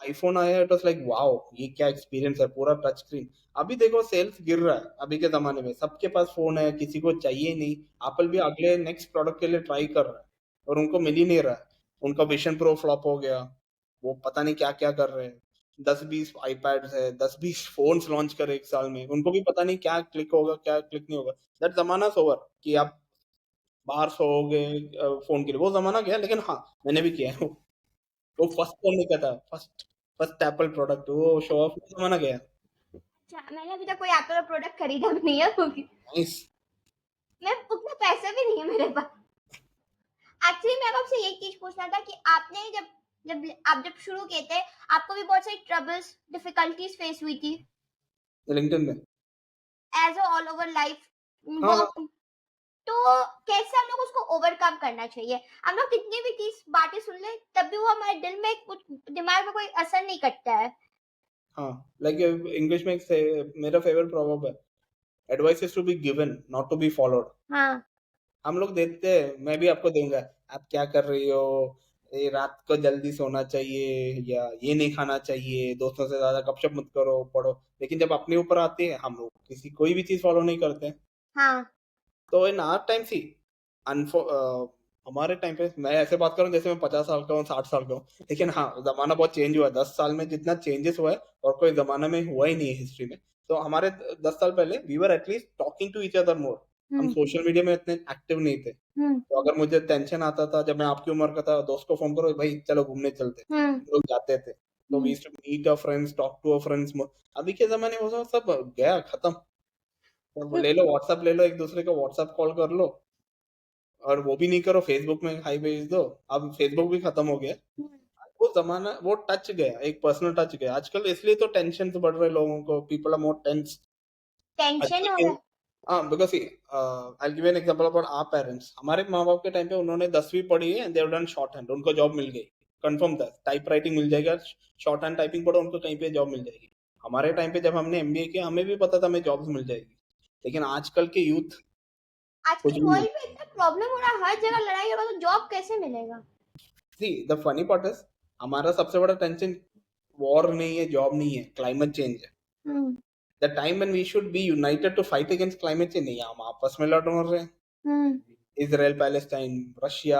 Speaker 2: आईफोन आया, इट वाज लाइक वाओ, ये क्या एक्सपीरियंस है, पूरा टच स्क्रीन। अभी देखो सेल्स गिर रहा है, अभी के जमाने में सबके पास फोन है, किसी को चाहिए नहीं। एप्पल भी अगले नेक्स्ट प्रोडक्ट के लिए ट्राई कर रहा है और उनको मिल ही नहीं रहा है। उनका विजन प्रो फ्लॉप हो गया, वो पता नहीं क्या क्या कर रहे हैं। 10-20 आईपैड्स है, 10-20 फोन्स लॉन्च करे एक साल में, उनको भी पता नहीं क्या क्लिक होगा क्या क्लिक नहीं होगा। दैट जमाना ओवर कि आप बाहर सोओगे फोन के लिए, वो जमाना गया। लेकिन हाँ, मैंने भी किया है। वो फर्स्ट फोन नहीं था, फर्स्ट फर्स्ट एप्पल प्रोडक्ट, वो शो ऑफ जमाना गया।
Speaker 1: अच्छा, मैंने अभी तक कोई एप्पल का प्रोडक्ट खरीदा भी नहीं है क्योंकि
Speaker 2: नाइस।
Speaker 1: मैं, उतना पैसे भी नहीं है मेरे पास। एक्चुअली मैं आपसे एक चीज पूछना था कि आपने जब शुरू किए थे, आपको भी बहुत सारी ट्रबल्स डिफिकल्टीज फेस हुई थी
Speaker 2: लिंक्डइन में।
Speaker 1: एज ऑल ओवर लाइफ
Speaker 2: हाँ हाँ।
Speaker 1: वर्क, तो कैसे हम लोग उसको ओवरकम करना चाहिए? हम लोग कितनी भी चीज बातें सुन ले तब भी वो हमारे कुछ दिमाग में कोई असर नहीं करता है।
Speaker 2: हाँ, लाइक इंग्लिश में मेरा फेवरेट प्रोवर्ब है, advice is to be given not to be followed.
Speaker 1: हाँ।
Speaker 2: हम लोग देते हैं, मैं भी आपको दूंगा, आप क्या कर रही हो, ये रात को जल्दी सोना चाहिए, या ये नहीं खाना चाहिए, दोस्तों से ज्यादा गपशप मत करो, पढ़ो। लेकिन जब अपने ऊपर आते हैं, हम लोग किसी कोई भी चीज फॉलो नहीं करते हैं।
Speaker 1: हाँ।
Speaker 2: तो इन आवर टाइम सी हमारे टाइम पे मैं ऐसे बात करूं जैसे मैं 50 साल का हूँ, 60 साल का हूँ, लेकिन हाँ जमाना बहुत चेंज हुआ है। 10 साल में जितना चेंजेस हुआ है और कोई जमाना में हुआ ही नहीं है हिस्ट्री में। तो हमारे 10 साल पहले we were at least talking to each other more. हम सोशल मीडिया में इतने एक्टिव नहीं थे। तो अगर मुझे टेंशन आता था जब मैं आपकी उम्र का था, दोस्त को फोन करो भाई चलो घूमने चलते, हम लोग जाते थे। तो we used to meet our friends, talk to our friends. अभी के जमाने में वो सब गया, खत्म। तो ले लो व्हाट्सएप, ले लो एक दूसरे को व्हाट्सएप कॉल कर लो, और वो भी नहीं करो फेसबुक में हाई भेज दो। अब फेसबुक भी खत्म हो गया। वो जमाना, वो टच गया, एक पर्सनल टच गया आजकल। इसलिए तो टेंशन तो बढ़ रहे लोगों को, people are more tense
Speaker 1: tension
Speaker 2: आजकल
Speaker 1: हो
Speaker 2: के।
Speaker 1: गया।
Speaker 2: हाँ because I give an example about our parents. हमारे माँ बाप के टाइम पे उन्होंने 10वीं पढ़ी है and they have done short hand, उनको जॉब मिल गई, कंफर्म था, टाइप राइटिंग मिल जाएगा, शॉर्ट हैंड टाइपिंग पढ़ो उनको कहीं पे जॉब मिल जाएगी। हमारे टाइम पे जब हमने एमबीए किया हमें भी पता था हमें जॉब्स मिल जाएगी, लेकिन आजकल के यूथ कुछ
Speaker 1: आजकल
Speaker 2: भी नहीं।
Speaker 1: वर्ल्ड में इतना प्रॉब्लम हो रहा है, हर जगह लड़ाई होगा तो जॉब कैसे मिलेगा?
Speaker 2: See the funny part is, हमारा सबसे बड़ा टेंशन वॉर नहीं है, जॉब नहीं है, क्लाइमेट चेंज है।
Speaker 1: Hmm
Speaker 2: the time when we should be united to fight against climate change, नहीं, हम आपस में लड़ रहे हैं।
Speaker 1: हम्म
Speaker 2: Israel, Palestine, Russia,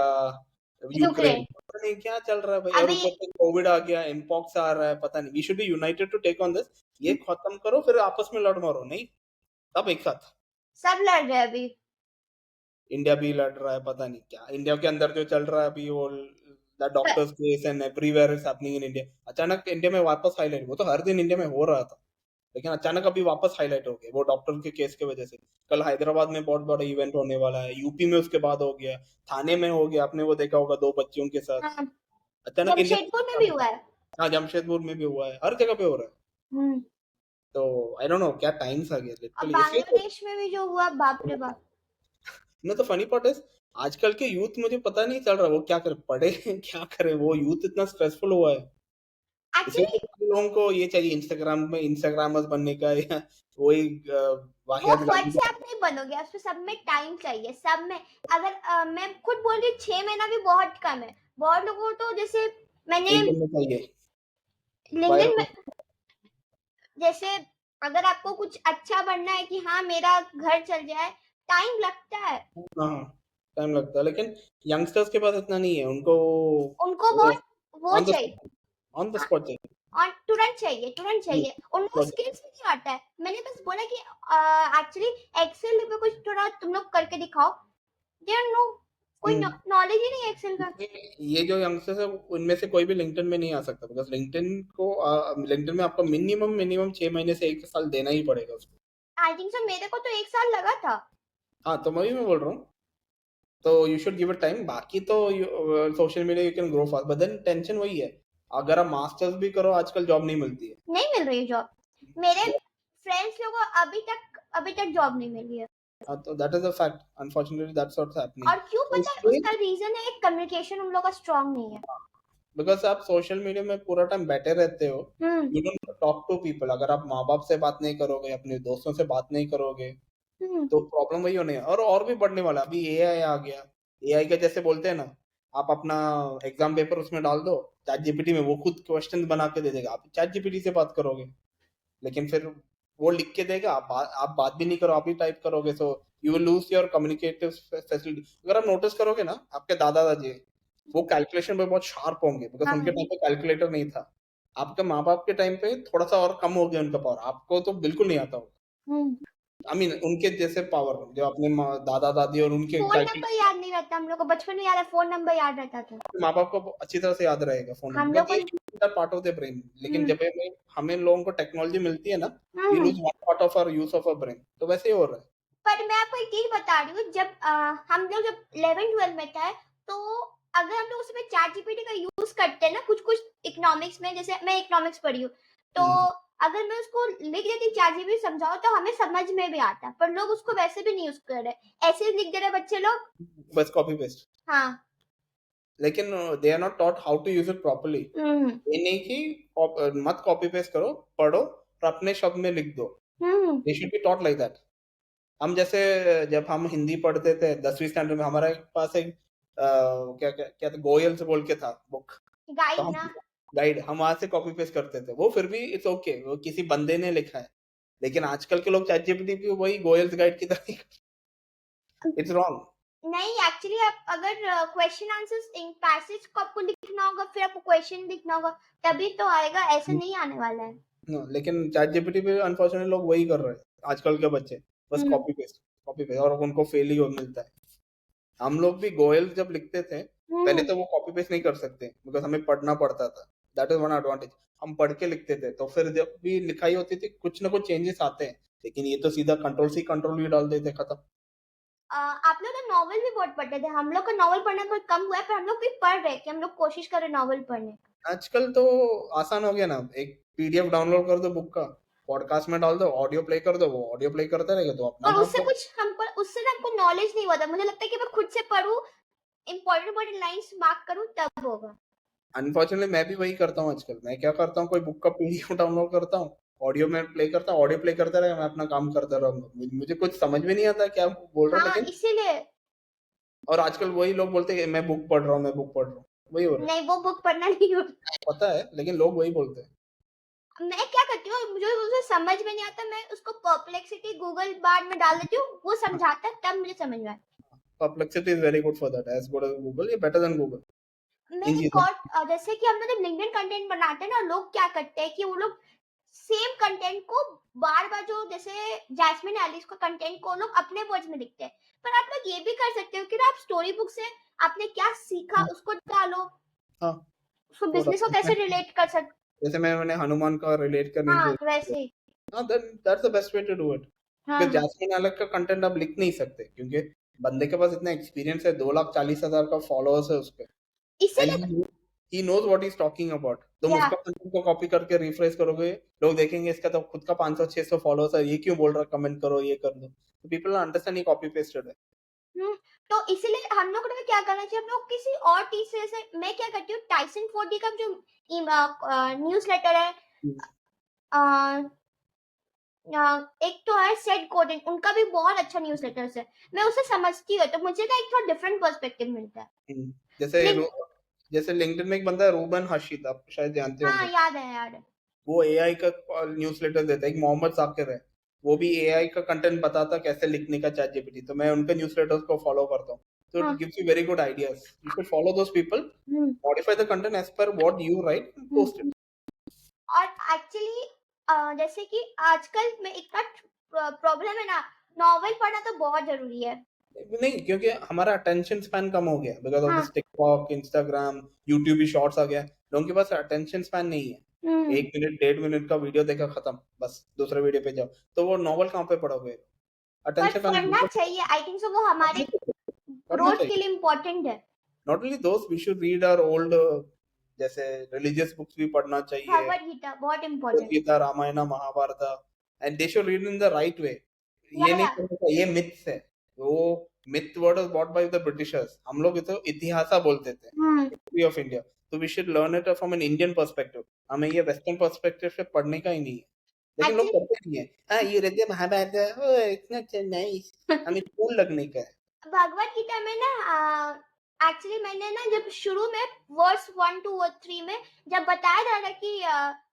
Speaker 2: Ukraine,
Speaker 1: Ukraine
Speaker 2: पता नहीं क्या चल रहा है भाई। और
Speaker 1: अभी।
Speaker 2: ऊपर से कोविड आ गया, इम्पॉक्स आ रहा है, पता नहीं। We should be united to take on this. ये खत्म करो फिर आपस में लड़ मारो, नहीं सब एक साथ।
Speaker 1: सब लड़ रहे हैं अभी।
Speaker 2: इंडिया भी लड़ रहा है, पता नहीं क्या इंडिया के अंदर जो चल रहा है अभी, वो द
Speaker 1: प-
Speaker 2: doctors case and everywhere is happening in India. अचानक इंडिया में वापस हाईलाइट, वो तो हर दिन इंडिया में हो रहा था, लेकिन अचानक अभी वापस हाईलाइट हो गए वो डॉक्टर के केस की वजह से। कल हैदराबाद में बहुत बड़ा इवेंट होने वाला है, यूपी में उसके बाद हो गया, थाने में हो गया, आपने वो देखा होगा 2 बच्चियों के साथ।
Speaker 1: हाँ,
Speaker 2: अचानक इंडिया में
Speaker 1: जमशेदपुर में भी
Speaker 2: क्या?
Speaker 1: हुआ है।
Speaker 2: हाँ जमशेदपुर में भी हुआ है, हर जगह पे हो रहा है।
Speaker 1: हम्म
Speaker 2: तो आई डोंट नो क्या टाइम्स आ गया
Speaker 1: और
Speaker 2: लिटरली, इसलिए तो।
Speaker 1: बांग्लादेश में भी जो हुआ, बाप रे बाप।
Speaker 2: ना तो फनी पार्ट इज, आजकल के यूथ मुझे पता नहीं चल रहा वो क्या करे, पढ़े क्या करे, वो यूथ इतना स्ट्रेसफुल हुआ है। इसलिए
Speaker 1: एक्चुअली
Speaker 2: तो लोगों को ये चाहिए इंस्टाग्राम में इंस्टाग्रामर्स बनने का, या वही
Speaker 1: वो
Speaker 2: वाहियात गाली।
Speaker 1: व्हाट्सएप नहीं बनोगे, उसमें सब में टाइम चाहिए, सब में। अगर मैं खुद बोल रही हूँ 6 महीना भी बहुत कम है। बहुत लोगों को तो जैसे मैंने
Speaker 2: लिंक्डइन में चाहिए,
Speaker 1: लिंक्डइन में,
Speaker 2: वायरल।
Speaker 1: जैसे अगर आपको कुछ अच्छा बनना है कि हाँ मेरा घर चल जाए, टाइम लगता है।
Speaker 2: हाँ हाँ, टाइम लगता है, लेकिन यंगस्टर्स के पास इतना नहीं है। उनको
Speaker 1: उनको
Speaker 2: वो
Speaker 1: बहुत वो
Speaker 2: ऑन द
Speaker 1: चाहिए।
Speaker 2: ऑन द स्पॉट चाहिए।
Speaker 1: और तुरंत चाहिए, तुरंत चाहिए। उनको
Speaker 2: Spot
Speaker 1: स्किल्स भी नहीं आता है। मैंने बस बोला कि एक्चुअली एक्सेल पे कुछ थोड़ा तुम लोग करके दिखाओ। दे नो, कोई
Speaker 2: चाहिए।
Speaker 1: नॉलेज ही नहीं है एक्सेल का।
Speaker 2: ये जो यंगस्टर्स है उनमें से कोई भी लिंक्डइन में नहीं आ सकता, बिकॉज लिंक्डइन में आपको मिनिमम मिनिमम 6 महीने से 1 साल देना ही पड़ेगा उसको।
Speaker 1: आई थिंक सो, मेरे को तो 1 साल लगा था।
Speaker 2: हाँ तो मैं बोल रहा हूँ, तो you should give it time. बाकी तो social media you can grow fast, but then tension वही है, अगर आप मास्टर्स भी करो आजकल जॉब नहीं मिलती है।
Speaker 1: नहीं मिल रही है जॉब। मेरे फ्रेंड्स लोगों को अभी तक जॉब नहीं मिली है।
Speaker 2: हाँ, तो that is a fact, unfortunately that's what's happening.
Speaker 1: और क्यों
Speaker 2: तो
Speaker 1: पता है?
Speaker 2: इसलिए
Speaker 1: उसका रीजन है, कम्युनिकेशन उन लोगों का स्ट्रांग नहीं है।
Speaker 2: बिकॉज आप सोशल मीडिया में पूरा टाइम बैठे रहते हो,
Speaker 1: hmm
Speaker 2: you don't talk to people. अगर आप माँ बाप से बात नहीं करोगे, अपने दोस्तों से बात नहीं करोगे,
Speaker 1: हम्म
Speaker 2: तो प्रॉब्लम वही होने है। और भी बढ़ने वाला है। अभी एआई आ गया, एआई का जैसे बोलते हैं ना, आप अपना एग्जाम पेपर उसमें डाल दो चैट जीपीटी में, वो खुद क्वेश्चन बना के दे देगा, आप चैट जीपीटी से बात करोगे, लेकिन फिर वो लिख के देगा, आप बात भी नहीं करो, आप ही टाइप करोगे, so you will lose your communicative facility. अगर आप नोटिस करोगे ना, आपके दादा दादी वो कैलकुलेशन में बहुत शार्प होंगे, बिकॉज
Speaker 1: हाँ
Speaker 2: उनके टाइम पे कैलकुलेटर नहीं था। आपके माँ बाप के टाइम पे थोड़ा सा और कम हो गया उनका पावर, आपको तो बिल्कुल नहीं आता होगा।
Speaker 1: हम्म
Speaker 2: आई मीन उनके जैसे पावर जो अपने दादा दादी और उनके
Speaker 1: फोन नंबर
Speaker 2: कैलकुलेशन।
Speaker 1: याद नहीं रहता हम लोग को, बचपन में याद है फोन नंबर याद रहता था।
Speaker 2: माँ बाप को अच्छी तरह से याद रहेगा फोन
Speaker 1: हम
Speaker 2: नंबर,
Speaker 1: लोग
Speaker 2: बिकॉज
Speaker 1: को।
Speaker 2: ये पार्ट ऑफ द ब्रेन। लेकिन
Speaker 1: हम्म
Speaker 2: जब हमें लोगों को टेक्नोलॉजी मिलती है ना, we
Speaker 1: hmm
Speaker 2: lose one part of our use of our brain, तो वैसे ही हो रहा है।
Speaker 1: पर मैं आपको एक चीज बता रही हूँ, जब हम लोग जब 11th 12th में था, तो अगर हम लोग उसमें चैट जीपीटी का यूज करते हैं ना, कुछ कुछ इकोनॉमिक्स में, जैसे मैं इकोनॉमिक्स पढ़ी हूँ, तो
Speaker 2: हम्म,
Speaker 1: अगर मैं उसको लिख देती चैट जीपीटी समझाओ तो हमें समझ में भी आता, पर लोग उसको वैसे भी नहीं यूज कर रहे, ऐसे ही लिख दे रहे बच्चे लोग।
Speaker 2: बस कॉपी पेस्ट।
Speaker 1: हाँ।
Speaker 2: लेकिन they are not taught how to use it properly.
Speaker 1: हम्म
Speaker 2: ये नहीं कि मत कॉपी पेस्ट करो, पढ़ो और अपने शब्द में लिख दो।
Speaker 1: Hmm
Speaker 2: they should be taught like that. हम जैसे जब हम हिंदी पढ़ते थे 10वीं स्टैंडर्ड में, हमारे पास एक क्या क्या क्या था, गोयल से बोल के था बुक। तो
Speaker 1: गाइड
Speaker 2: हम
Speaker 1: ना।
Speaker 2: गाइड हम वहां से कॉपी पेस्ट करते थे, वो फिर भी इट्स ओके, वो किसी बंदे ने लिखा है। लेकिन आजकल के लोग चैट जीपीटी भी वही गोयल्स गाइड की तरह ही इट्स रॉन्ग।
Speaker 1: नहीं, एक्चुअली आप अगर क्वेश्चन आंसर्स इन पैसेज को आपको लिखना होगा, फिर आपको क्वेश्चन लिखना होगा, तभी तो आएगा, ऐसे नहीं आने वाला है।
Speaker 2: लेकिन चैट जीपीटी पे अनफॉर्चुनेटली लोग वही कर रहे हैं आजकल के बच्चे, बस
Speaker 1: हम्म
Speaker 2: कॉपी पेस्ट, और उनको फेल ही मिलता है। हम लोग भी गोयल जब लिखते थे, पहले
Speaker 1: हम्म
Speaker 2: तो वो कॉपी पेस्ट नहीं कर सकते बिकॉज हमें पढ़ना पड़ता था। That is one advantage. हम पढ़ के लिखते थे, तो फिर जब भी लिखाई होती थी कुछ ना कुछ चेंजेस आते हैं, लेकिन ये तो सीधा कंट्रोल सी कंट्रोल भी डाल देते, खत्म।
Speaker 1: आप लोग तो नॉवल भी बहुत पढ़ते थे, हम लोग का नॉवल पढ़ना बहुत कम हुआ है, पर हम लोग भी पढ़ रहे हैं कि हम लोग कोशिश करें नॉवल पढ़ने का।
Speaker 2: आजकल तो आसान हो गया ना, एक पीडीएफ डाउनलोड कर दो बुक का, पॉडकास्ट में डाल दो, ऑडियो प्ले कर दो, वो ऑडियो प्ले करता रहेगा, तो अपना
Speaker 1: और
Speaker 2: काम
Speaker 1: उससे
Speaker 2: करो।
Speaker 1: कुछ हमको, उससे ना हमको नॉलेज नहीं हुआ था, मुझे लगता है कि मैं खुद से पढूं, इंपॉर्टेंट इंपॉर्टेंट लाइंस मार्क करूं, तब होगा।
Speaker 2: अनफॉर्चुनेटली मैं भी वही करता हूँ आजकल। मैं क्या करता हूँ, कोई बुक का पीडीएफ डाउनलोड करता हूँ, ऑडियो में प्ले करता हूँ, ऑडियो प्ले करता रहेगा, मैं अपना काम करता रहूंगा। मुझे कुछ समझ में नहीं आता क्या बोल रहा हूँ,
Speaker 1: हाँ,
Speaker 2: लेकिन
Speaker 1: इसीलिए।
Speaker 2: और आजकल वही लोग बोलते हैं कि मैं बुक पढ़ रहा हूँ, मैं बुक पढ़ रहा हूँ, वही हो रहा
Speaker 1: नहीं, वो बुक पढ़ना नहीं होता।
Speaker 2: है, पता है, लेकिन लोग वही बोलते हैं।
Speaker 1: मैं क्या करती हूँ, मुझे उसे समझ में नहीं आता, मैं उसको परप्लेक्सिटी गूगल बार में डाल देती हूँ, वो समझाता है, तब मुझे समझ में आता
Speaker 2: Perplexity is very good for that, as good as Google, ये बेटर देन गूगल
Speaker 1: है। मैं
Speaker 2: इन
Speaker 1: एक
Speaker 2: चीजों में।
Speaker 1: और जैसे कि हम लोग जब लिंक्डइन कंटेंट बनाते हैं ना, लोग क्या करते हैं कि वो लोग सेम कंटेंट को बार बार, जो जैसे जैस्मिन एलिस का कंटेंट को लोग अपने वर्ड्स में लिखते हैं, पर आप लोग ये भी कर सकते हो कि ना आप स्टोरी बुक से आपने क्या सीखा
Speaker 2: हाँ,
Speaker 1: उसको डालो,
Speaker 2: हाँ,
Speaker 1: उसको
Speaker 2: वो
Speaker 1: बिजनेस को कैसे रिलेट कर सकते।
Speaker 2: जैसे मैंने हनुमान का रिलेट करने की
Speaker 1: हाँ,
Speaker 2: कोशिश किया।
Speaker 1: वैसे ही।
Speaker 2: हाँ, that's the best way to do it.
Speaker 1: हाँ
Speaker 2: क्योंकि जैस्मिन अलग का कंटेंट आप लिख नहीं सकते, क्योंकि बंदे के पास इतना एक्सपीरियंस है, 2,40,000 का फॉलोअर्स है उसके, एंड
Speaker 1: इसीलिए।
Speaker 2: He knows what he is talking about. तुम
Speaker 1: या
Speaker 2: उसका कंटेंट को कॉपी करके रिफ्रेश करोगे, लोग देखेंगे इसका तो खुद का 500-600 फॉलोअर्स है, ये क्यों बोल रहा है, कमेंट करो, ये कर दो, तो पीपल अंडरस्टैंड, ये कॉपी पेस्टेड है।
Speaker 1: हम्म, तो इसीलिए हम लोग को क्या करना चाहिए, हम लोग किसी और टीचर से, मैं क्या करती हूँ, टाइसन 4D का जो न्यूज़ लेटर है,
Speaker 2: हम्म,
Speaker 1: अ, एक तो है सेट कोडिंग, उनका भी बहुत अच्छा न्यूज़ लेटर है, मैं उसे समझती हूँ, तो मुझे ना एक थोड़ा डिफरेंट पर्सपेक्टिव मिलता है।
Speaker 2: जैसे
Speaker 1: लिंक।
Speaker 2: जैसे लिंक्डइन में एक बंदा है रूबन हशीद, आप शायद जानते
Speaker 1: हाँ,
Speaker 2: होंगे।
Speaker 1: याद है, याद है।
Speaker 2: वो एआई का न्यूज़लेटर देता है, एक मोहम्मद साकिर है, वो भी एआई का कंटेंट बताता कैसे लिखने का चैट जीपीटी, तो मैं उनके न्यूज़लेटर्स को फॉलो करता हूँ। तो
Speaker 1: हाँ।
Speaker 2: It gives you very good ideas, you should follow those people,
Speaker 1: hmm
Speaker 2: modify the content as per what you write, post
Speaker 1: hmm. और एक्चुअली जैसे कि आजकल में इतना प्रॉब्लम है ना, नॉवेल पढ़ना तो बहुत जरूरी है।
Speaker 2: इट। नहीं, क्योंकि हमारा अटेंशन स्पैन कम हो गया बिकॉज ऑफ
Speaker 1: हाँ।
Speaker 2: दिस टिकटॉक, इंस्टाग्राम, यूट्यूब भी शॉर्ट्स आ गया, लोगों के पास अटेंशन स्पैन नहीं है।
Speaker 1: हम्म
Speaker 2: 1 मिनट 1.5 मिनट का वीडियो देखा, खत्म, बस दूसरे वीडियो पे जाओ, तो वो नॉवल कहाँ पे पढ़ोगे,
Speaker 1: पर
Speaker 2: अटेंशन
Speaker 1: पढ़ना
Speaker 2: स्पैन।
Speaker 1: चाहिए, आई थिंक सो, वो हमारे
Speaker 2: करना
Speaker 1: ग्रोथ के
Speaker 2: चाहिए।
Speaker 1: लिए इम्पोर्टेंट है।
Speaker 2: नॉट ओनली दोस्त, we should read our old, जैसे रिलीजियस बुक्स भी पढ़ना चाहिए,
Speaker 1: भगवत गीता बहुत
Speaker 2: भगवद
Speaker 1: इम्पोर्टेंट है।
Speaker 2: Gita, Ramayana, Mahabharata, and they should read in the right way.
Speaker 1: या
Speaker 2: ये नहीं
Speaker 1: या
Speaker 2: करना चाहिए, ये मिथ्स है, वो myth word was bought by the Britishers, हम लोग तो इतिहासा बोलते थे,
Speaker 1: हम्म
Speaker 2: हिस्ट्री ऑफ इंडिया, तो we should learn it from an Indian perspective, हमें ये वेस्टर्न पर्सपेक्टिव से पढ़ने का ही नहीं है, लेकिन लोग
Speaker 1: एक्चुअली
Speaker 2: पढ़ते नहीं है। हाँ, ये रहते हैं महाभारत, इतना नाइस, हमें कूल लगने का है।
Speaker 1: भगवत गीता में ना, एक्चुअली मैंने ना जब शुरू में वर्स 1 2 और 3 में जब बताया जा रहा कि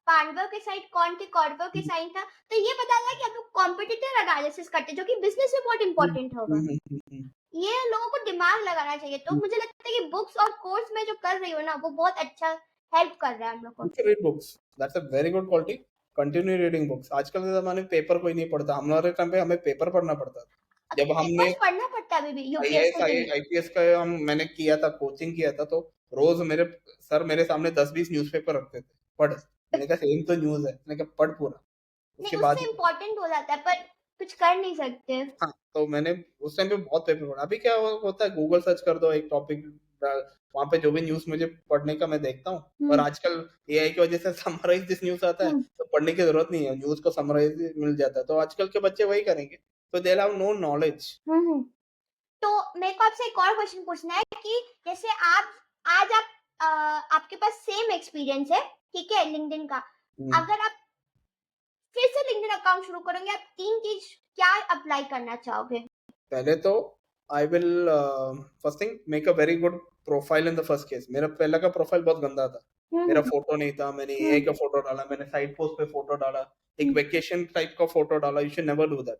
Speaker 1: पांडवों के साइड कौन थे, कौरवों के साइड था, तो ये बताया था कि हम लोग कॉम्पिटिटिव एनालिसिस करते हैं, जो कि बिजनेस में बहुत
Speaker 2: हम्म,
Speaker 1: इंपॉर्टेंट होगा।
Speaker 2: हम्म।
Speaker 1: ये लोगों को दिमाग लगाना चाहिए, तो मुझे लगता है कि बुक्स और कोर्स में जो कर रही हो ना, वो बहुत अच्छा हेल्प कर रहा है हम लोग
Speaker 2: You
Speaker 1: को।
Speaker 2: should read books. That's a very good quality. Continue reading books. आजकल के जमाने में पेपर कोई नहीं पढ़ता, हमारे टाइम पे हमें पेपर पढ़ना पड़ता था। जब हमने
Speaker 1: पेपर्स पढ़ना पड़ता है अभी भी
Speaker 2: आईएएस
Speaker 1: यूपीएससी के लिए।
Speaker 2: आईपीएस का मैंने किया था, कोचिंग किया था, तो रोज मेरे सर मेरे सामने 10-20 न्यूज़पेपर रखते थे, पढ़। मैंने कहा सेम तो न्यूज़ है, मैंने कहा पढ़ पूरा,
Speaker 1: नहीं,
Speaker 2: उसके बाद
Speaker 1: उससे
Speaker 2: ही।
Speaker 1: इम्पोर्टेंट हो जाता है, पर कुछ कर नहीं सकते।
Speaker 2: हाँ, तो मैंने उस टाइम पे बहुत पेपर पढ़ा। अभी क्या होता है, गूगल सर्च कर दो एक टॉपिक, वहां पे जो भी न्यूज़ मुझे पढ़ने का मैं देखता हूँ, और
Speaker 1: हम्म
Speaker 2: आजकल एआई की वजह से समराइज दिस न्यूज़ आता है,
Speaker 1: हम्म
Speaker 2: तो पढ़ने की जरूरत नहीं है, न्यूज़ को समराइज मिल जाता है, तो आजकल के बच्चे वही करेंगे, तो दे हैव नो नॉलेज।
Speaker 1: हम्म। तो मेरे को आपसे एक और क्वेश्चन पूछना है कि जैसे आप आज आप आपके पास सेम एक्सपीरियंस है, ठीक है, लिंक्डइन का, अगर आप फिर से लिंक्डइन अकाउंट शुरू करोगे, आप 3 चीज क्या अप्लाई करना चाहोगे?
Speaker 2: पहले तो I will first thing make a very good profile in the first case. मेरा पहला का प्रोफाइल बहुत गंदा था, मेरा
Speaker 1: हम्म
Speaker 2: फोटो नहीं था, मैंने एआई
Speaker 1: हम्म
Speaker 2: का फोटो डाला, मैंने साइड पोस्ट पे फोटो डाला, एक
Speaker 1: हम्म।
Speaker 2: वेकेशन टाइप का फोटो डाला, you should never do that.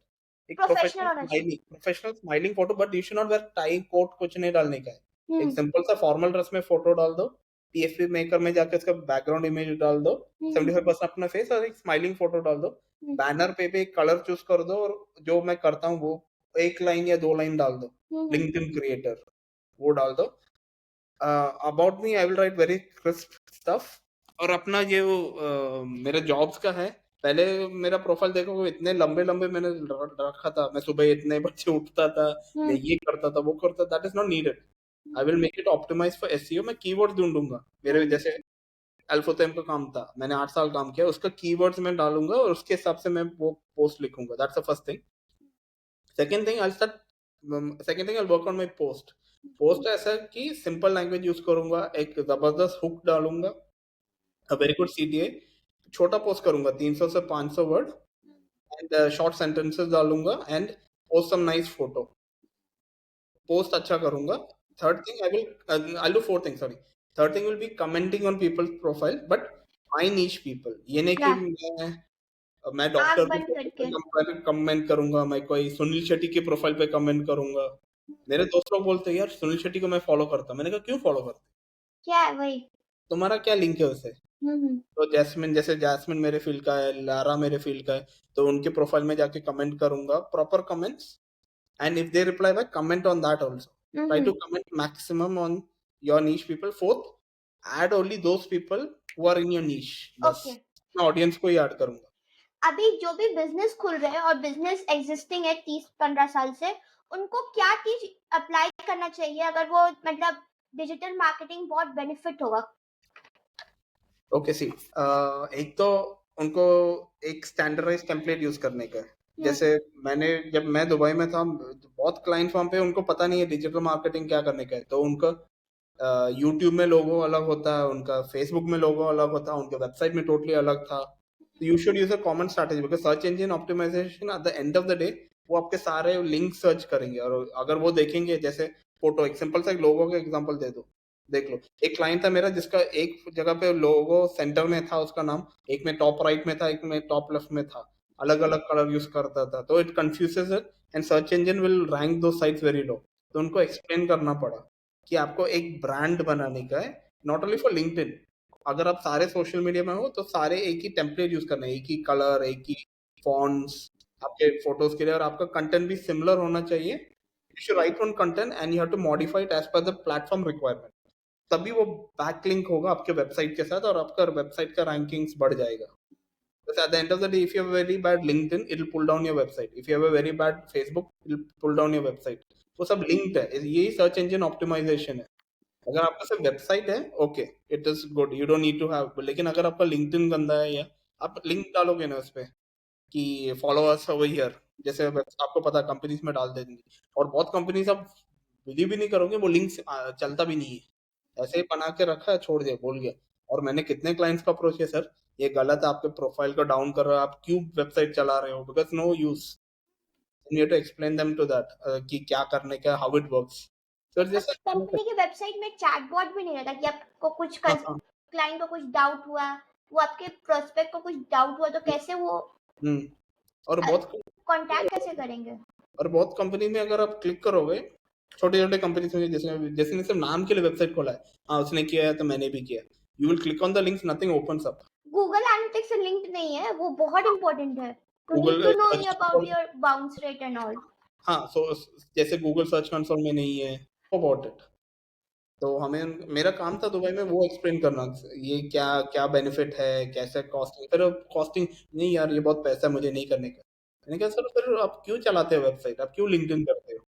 Speaker 2: एक
Speaker 1: प्रोफेशनल होना चाहिए।
Speaker 2: Professional smiling photo, but you should not wear tie coat, कुछ नहीं डालने का है। एक
Speaker 1: हम्म
Speaker 2: सिंपल सा फॉर्मल ड्रेस में फोटो डाल दो, पीएसपी मेकर में जाके उसका बैकग्राउंड इमेज डाल दो,
Speaker 1: हम्म
Speaker 2: 75% अपना फेस और एक स्माइलिंग फोटो डाल दो।
Speaker 1: हम्म
Speaker 2: बैनर पे भी एक कलर चूज कर दो, और जो मैं करता हूँ वो एक लाइन या 2 लाइन डाल दो,
Speaker 1: हम्म
Speaker 2: लिंक्डइन क्रिएटर, वो डाल दो। About me I will write very crisp stuff. और अपना ये वो मेरे जॉब्स का है, पहले मेरा प्रोफाइल देखो, वो इतने लंबे लंबे मैंने रखा था, मैं सुबह इतने बजे उठता था, मैं
Speaker 1: हम्म
Speaker 2: ये करता था वो करता, that is not needed. I will make it optimize for SEO. मैं कीवर्ड्स ढूंढूंगा, मेरे
Speaker 1: हम्म
Speaker 2: जैसे अल्फोथेम का काम था, मैंने 8 साल काम किया, उसका कीवर्ड्स मैं डालूंगा और उसके हिसाब से मैं वो पोस्ट लिखूंगा। That's the first thing. Second thing I start second thing I work on my post. Post ऐसा कि सिंपल लैंग्वेज यूज करूंगा, एक जबरदस्त हुक डालूंगा, अ वेरी गुड सीटीए, छोटा पोस्ट करूंगा 300 से 500 वर्ड, एंड शॉर्ट सेंटेंसेस डालूंगा, and post some nice photo, post अच्छा करूंगा। Third thing I do four thing, sorry, third thing will be commenting on people's profile, but my niche people. ये नहीं कि
Speaker 1: या
Speaker 2: मैं
Speaker 1: आंख
Speaker 2: डॉक्टर के
Speaker 1: बंद
Speaker 2: प्रोफाइल
Speaker 1: करके।
Speaker 2: पे कमेंट करूंगा, मैं कोई सुनील शेट्टी के प्रोफाइल पे कमेंट करूंगा। मेरे दोस्त लोग बोलते हैं यार सुनील शेट्टी को मैं फॉलो करता हूं। मैंने कहा क्यों फॉलो करते,
Speaker 1: क्या है वही।
Speaker 2: तुम्हारा क्या लिंक है उससे?
Speaker 1: हम्म
Speaker 2: तो जैस्मिन मेरे फील्ड का है, लारा मेरे फील्ड का है, तो उनके प्रोफाइल में जाके कमेंट करूंगा, proper comments, and if they reply back, comment on that also. Try to
Speaker 1: hmm
Speaker 2: comment maximum on your niche people. Fourth, add only those people who are in your niche. बस
Speaker 1: okay.
Speaker 2: मैं audience को ही add करूंगा।
Speaker 1: अभी जो भी business खुल रहे हैं और बिजनेस एग्जिस्टिंग है 30-15 साल से, उनको क्या चीज अप्लाई करना चाहिए अगर वो मतलब डिजिटल मार्केटिंग बहुत बेनिफिट होगा?
Speaker 2: ओके सी, एक तो उनको एक स्टैंडर्डाइज टेम्पलेट यूज करने का है। जैसे जब मैं दुबई में था, बहुत क्लाइंट वहां पे उनको पता नहीं है डिजिटल मार्केटिंग क्या करने का है, तो उनका यूट्यूब में लोगो अलग होता है, उनका फेसबुक में लोगो अलग होता है, उनके वेबसाइट में टोटली अलग था। तो you should use a common strategy, because search engine optimization at the end of the day वो आपके सारे लिंक सर्च करेंगे, और अगर वो देखेंगे, जैसे फोटो, एक सिंपल सा एक लोगो का एग्जांपल दे दो, देख लो, एक क्लाइंट था मेरा जिसका एक जगह पे लोगो सेंटर में था उसका नाम, एक में टॉप राइट में था, एक में टॉप लेफ्ट में था, अलग अलग कलर यूज करता था, तो it confuses it, and search engine will rank दो साइट्स वेरी लो। तो उनको एक्सप्लेन करना पड़ा कि आपको एक ब्रांड बनाने का है, नॉट ओनली फॉर लिंक्डइन, अगर आप सारे सोशल मीडिया में हो तो सारे एक ही टेम्पलेट यूज करना है, एक ही कलर, एक ही फॉन्ट्स आपके फोटोज के लिए, और आपका कंटेंट भी सिमिलर होना चाहिए। You should write on content and you have to modify it as per the platform requirement, तभी वो बैकलिंक होगा आपके वेबसाइट के साथ, और आपका वेबसाइट का रैंकिंग्स बढ़ जाएगा। Because at the end of the day, if you have a very bad LinkedIn, it will pull down your website. If you have a very bad Facebook, it will pull down your website. वो सब linked है, यही search engine optimisation है। अगर आपका सिर्फ website है, okay, it is good, you don't need to have, लेकिन अगर आपका लिंक्डइन गंदा है, या आप लिंक डालोगे ना उस पे कि फॉलो अस ओवर हियर, जैसे आपको पता कंपनीज में डाल देंगी, और बहुत कंपनीज आप बिलीव भी नहीं करोगे, वो लिंक चलता भी नहीं है, ऐसे ही बना के रखा है, छोड़ दिया, बोल गया। और मैंने कितने क्लाइंट्स को अप्रोच किया, सर ये गलत है, आपके प्रोफाइल को डाउन कर रहा है, आप क्यों वेबसाइट चला रहे हो, because no use, you have to explain them to that कि क्या करने का, हाउ इट वर्क्स। सर जैसे
Speaker 1: कंपनी की वेबसाइट में चैटबॉट भी नहीं रहता कि आपको कुछ
Speaker 2: हाँ हाँ,
Speaker 1: क्लाइंट को कुछ डाउट हुआ, वो आपके प्रोस्पेक्ट को कुछ डाउट हुआ तो कैसे वो
Speaker 2: और बहुत
Speaker 1: कांटेक्ट कैसे करेंगे?
Speaker 2: और बहुत कंपनी में अगर आप क्लिक करोगे, छोटे छोटे कंपनीज में, जैसे जैसे ने सिर्फ नाम के लिए वेबसाइट खोला है, हाँ उसने किया है तो मैंने भी किया, you will click on the links, nothing opens up.
Speaker 1: Google analytics से लिंक्ड नहीं है, वो बहुत इंपॉर्टेंट है, to need
Speaker 2: Google
Speaker 1: to know
Speaker 2: search
Speaker 1: about
Speaker 2: console,
Speaker 1: your bounce rate and all.
Speaker 2: हाँ, सो जैसे गूगल सर्च कंसोल में नहीं है अबाउट इट। तो हमें, मेरा काम था दुबई में वो एक्सप्लेन करना, ये क्या क्या बेनिफिट है, कैसे कॉस्टिंग, फिर कॉस्टिंग, नहीं यार ये बहुत पैसा है, मुझे नहीं करने का। मैंने कहा सर फिर आप क्यों चलाते हो वेबसाइट, आप क्यों लिंक्डइन करते हो?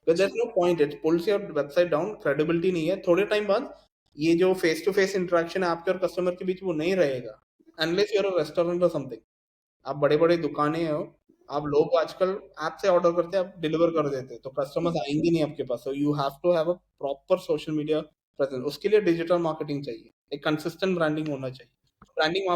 Speaker 2: There's no point, it pulls your website down, credibility नहीं है, थोड़े टाइम बाद ये जो फेस टू फेस इंटरेक्शन है आपके और कस्टमर के बीच, वो नहीं रहेगा, अनलेस यूर अ रेस्टोरेंट और समथिंग। आप बड़े बड़े दुकानें हो, आप लोग आजकल ऐप से ऑर्डर करते हैं, आप डिलीवर कर देते हैं, तो कस्टमर्स आएंगे नहीं आपके पास, so you have to have a proper social media presence। उसके लिए डिजिटल मार्केटिंग चाहिए, एक कंसिस्टेंट ब्रांडिंग होना चाहिए। ब्रांडिंग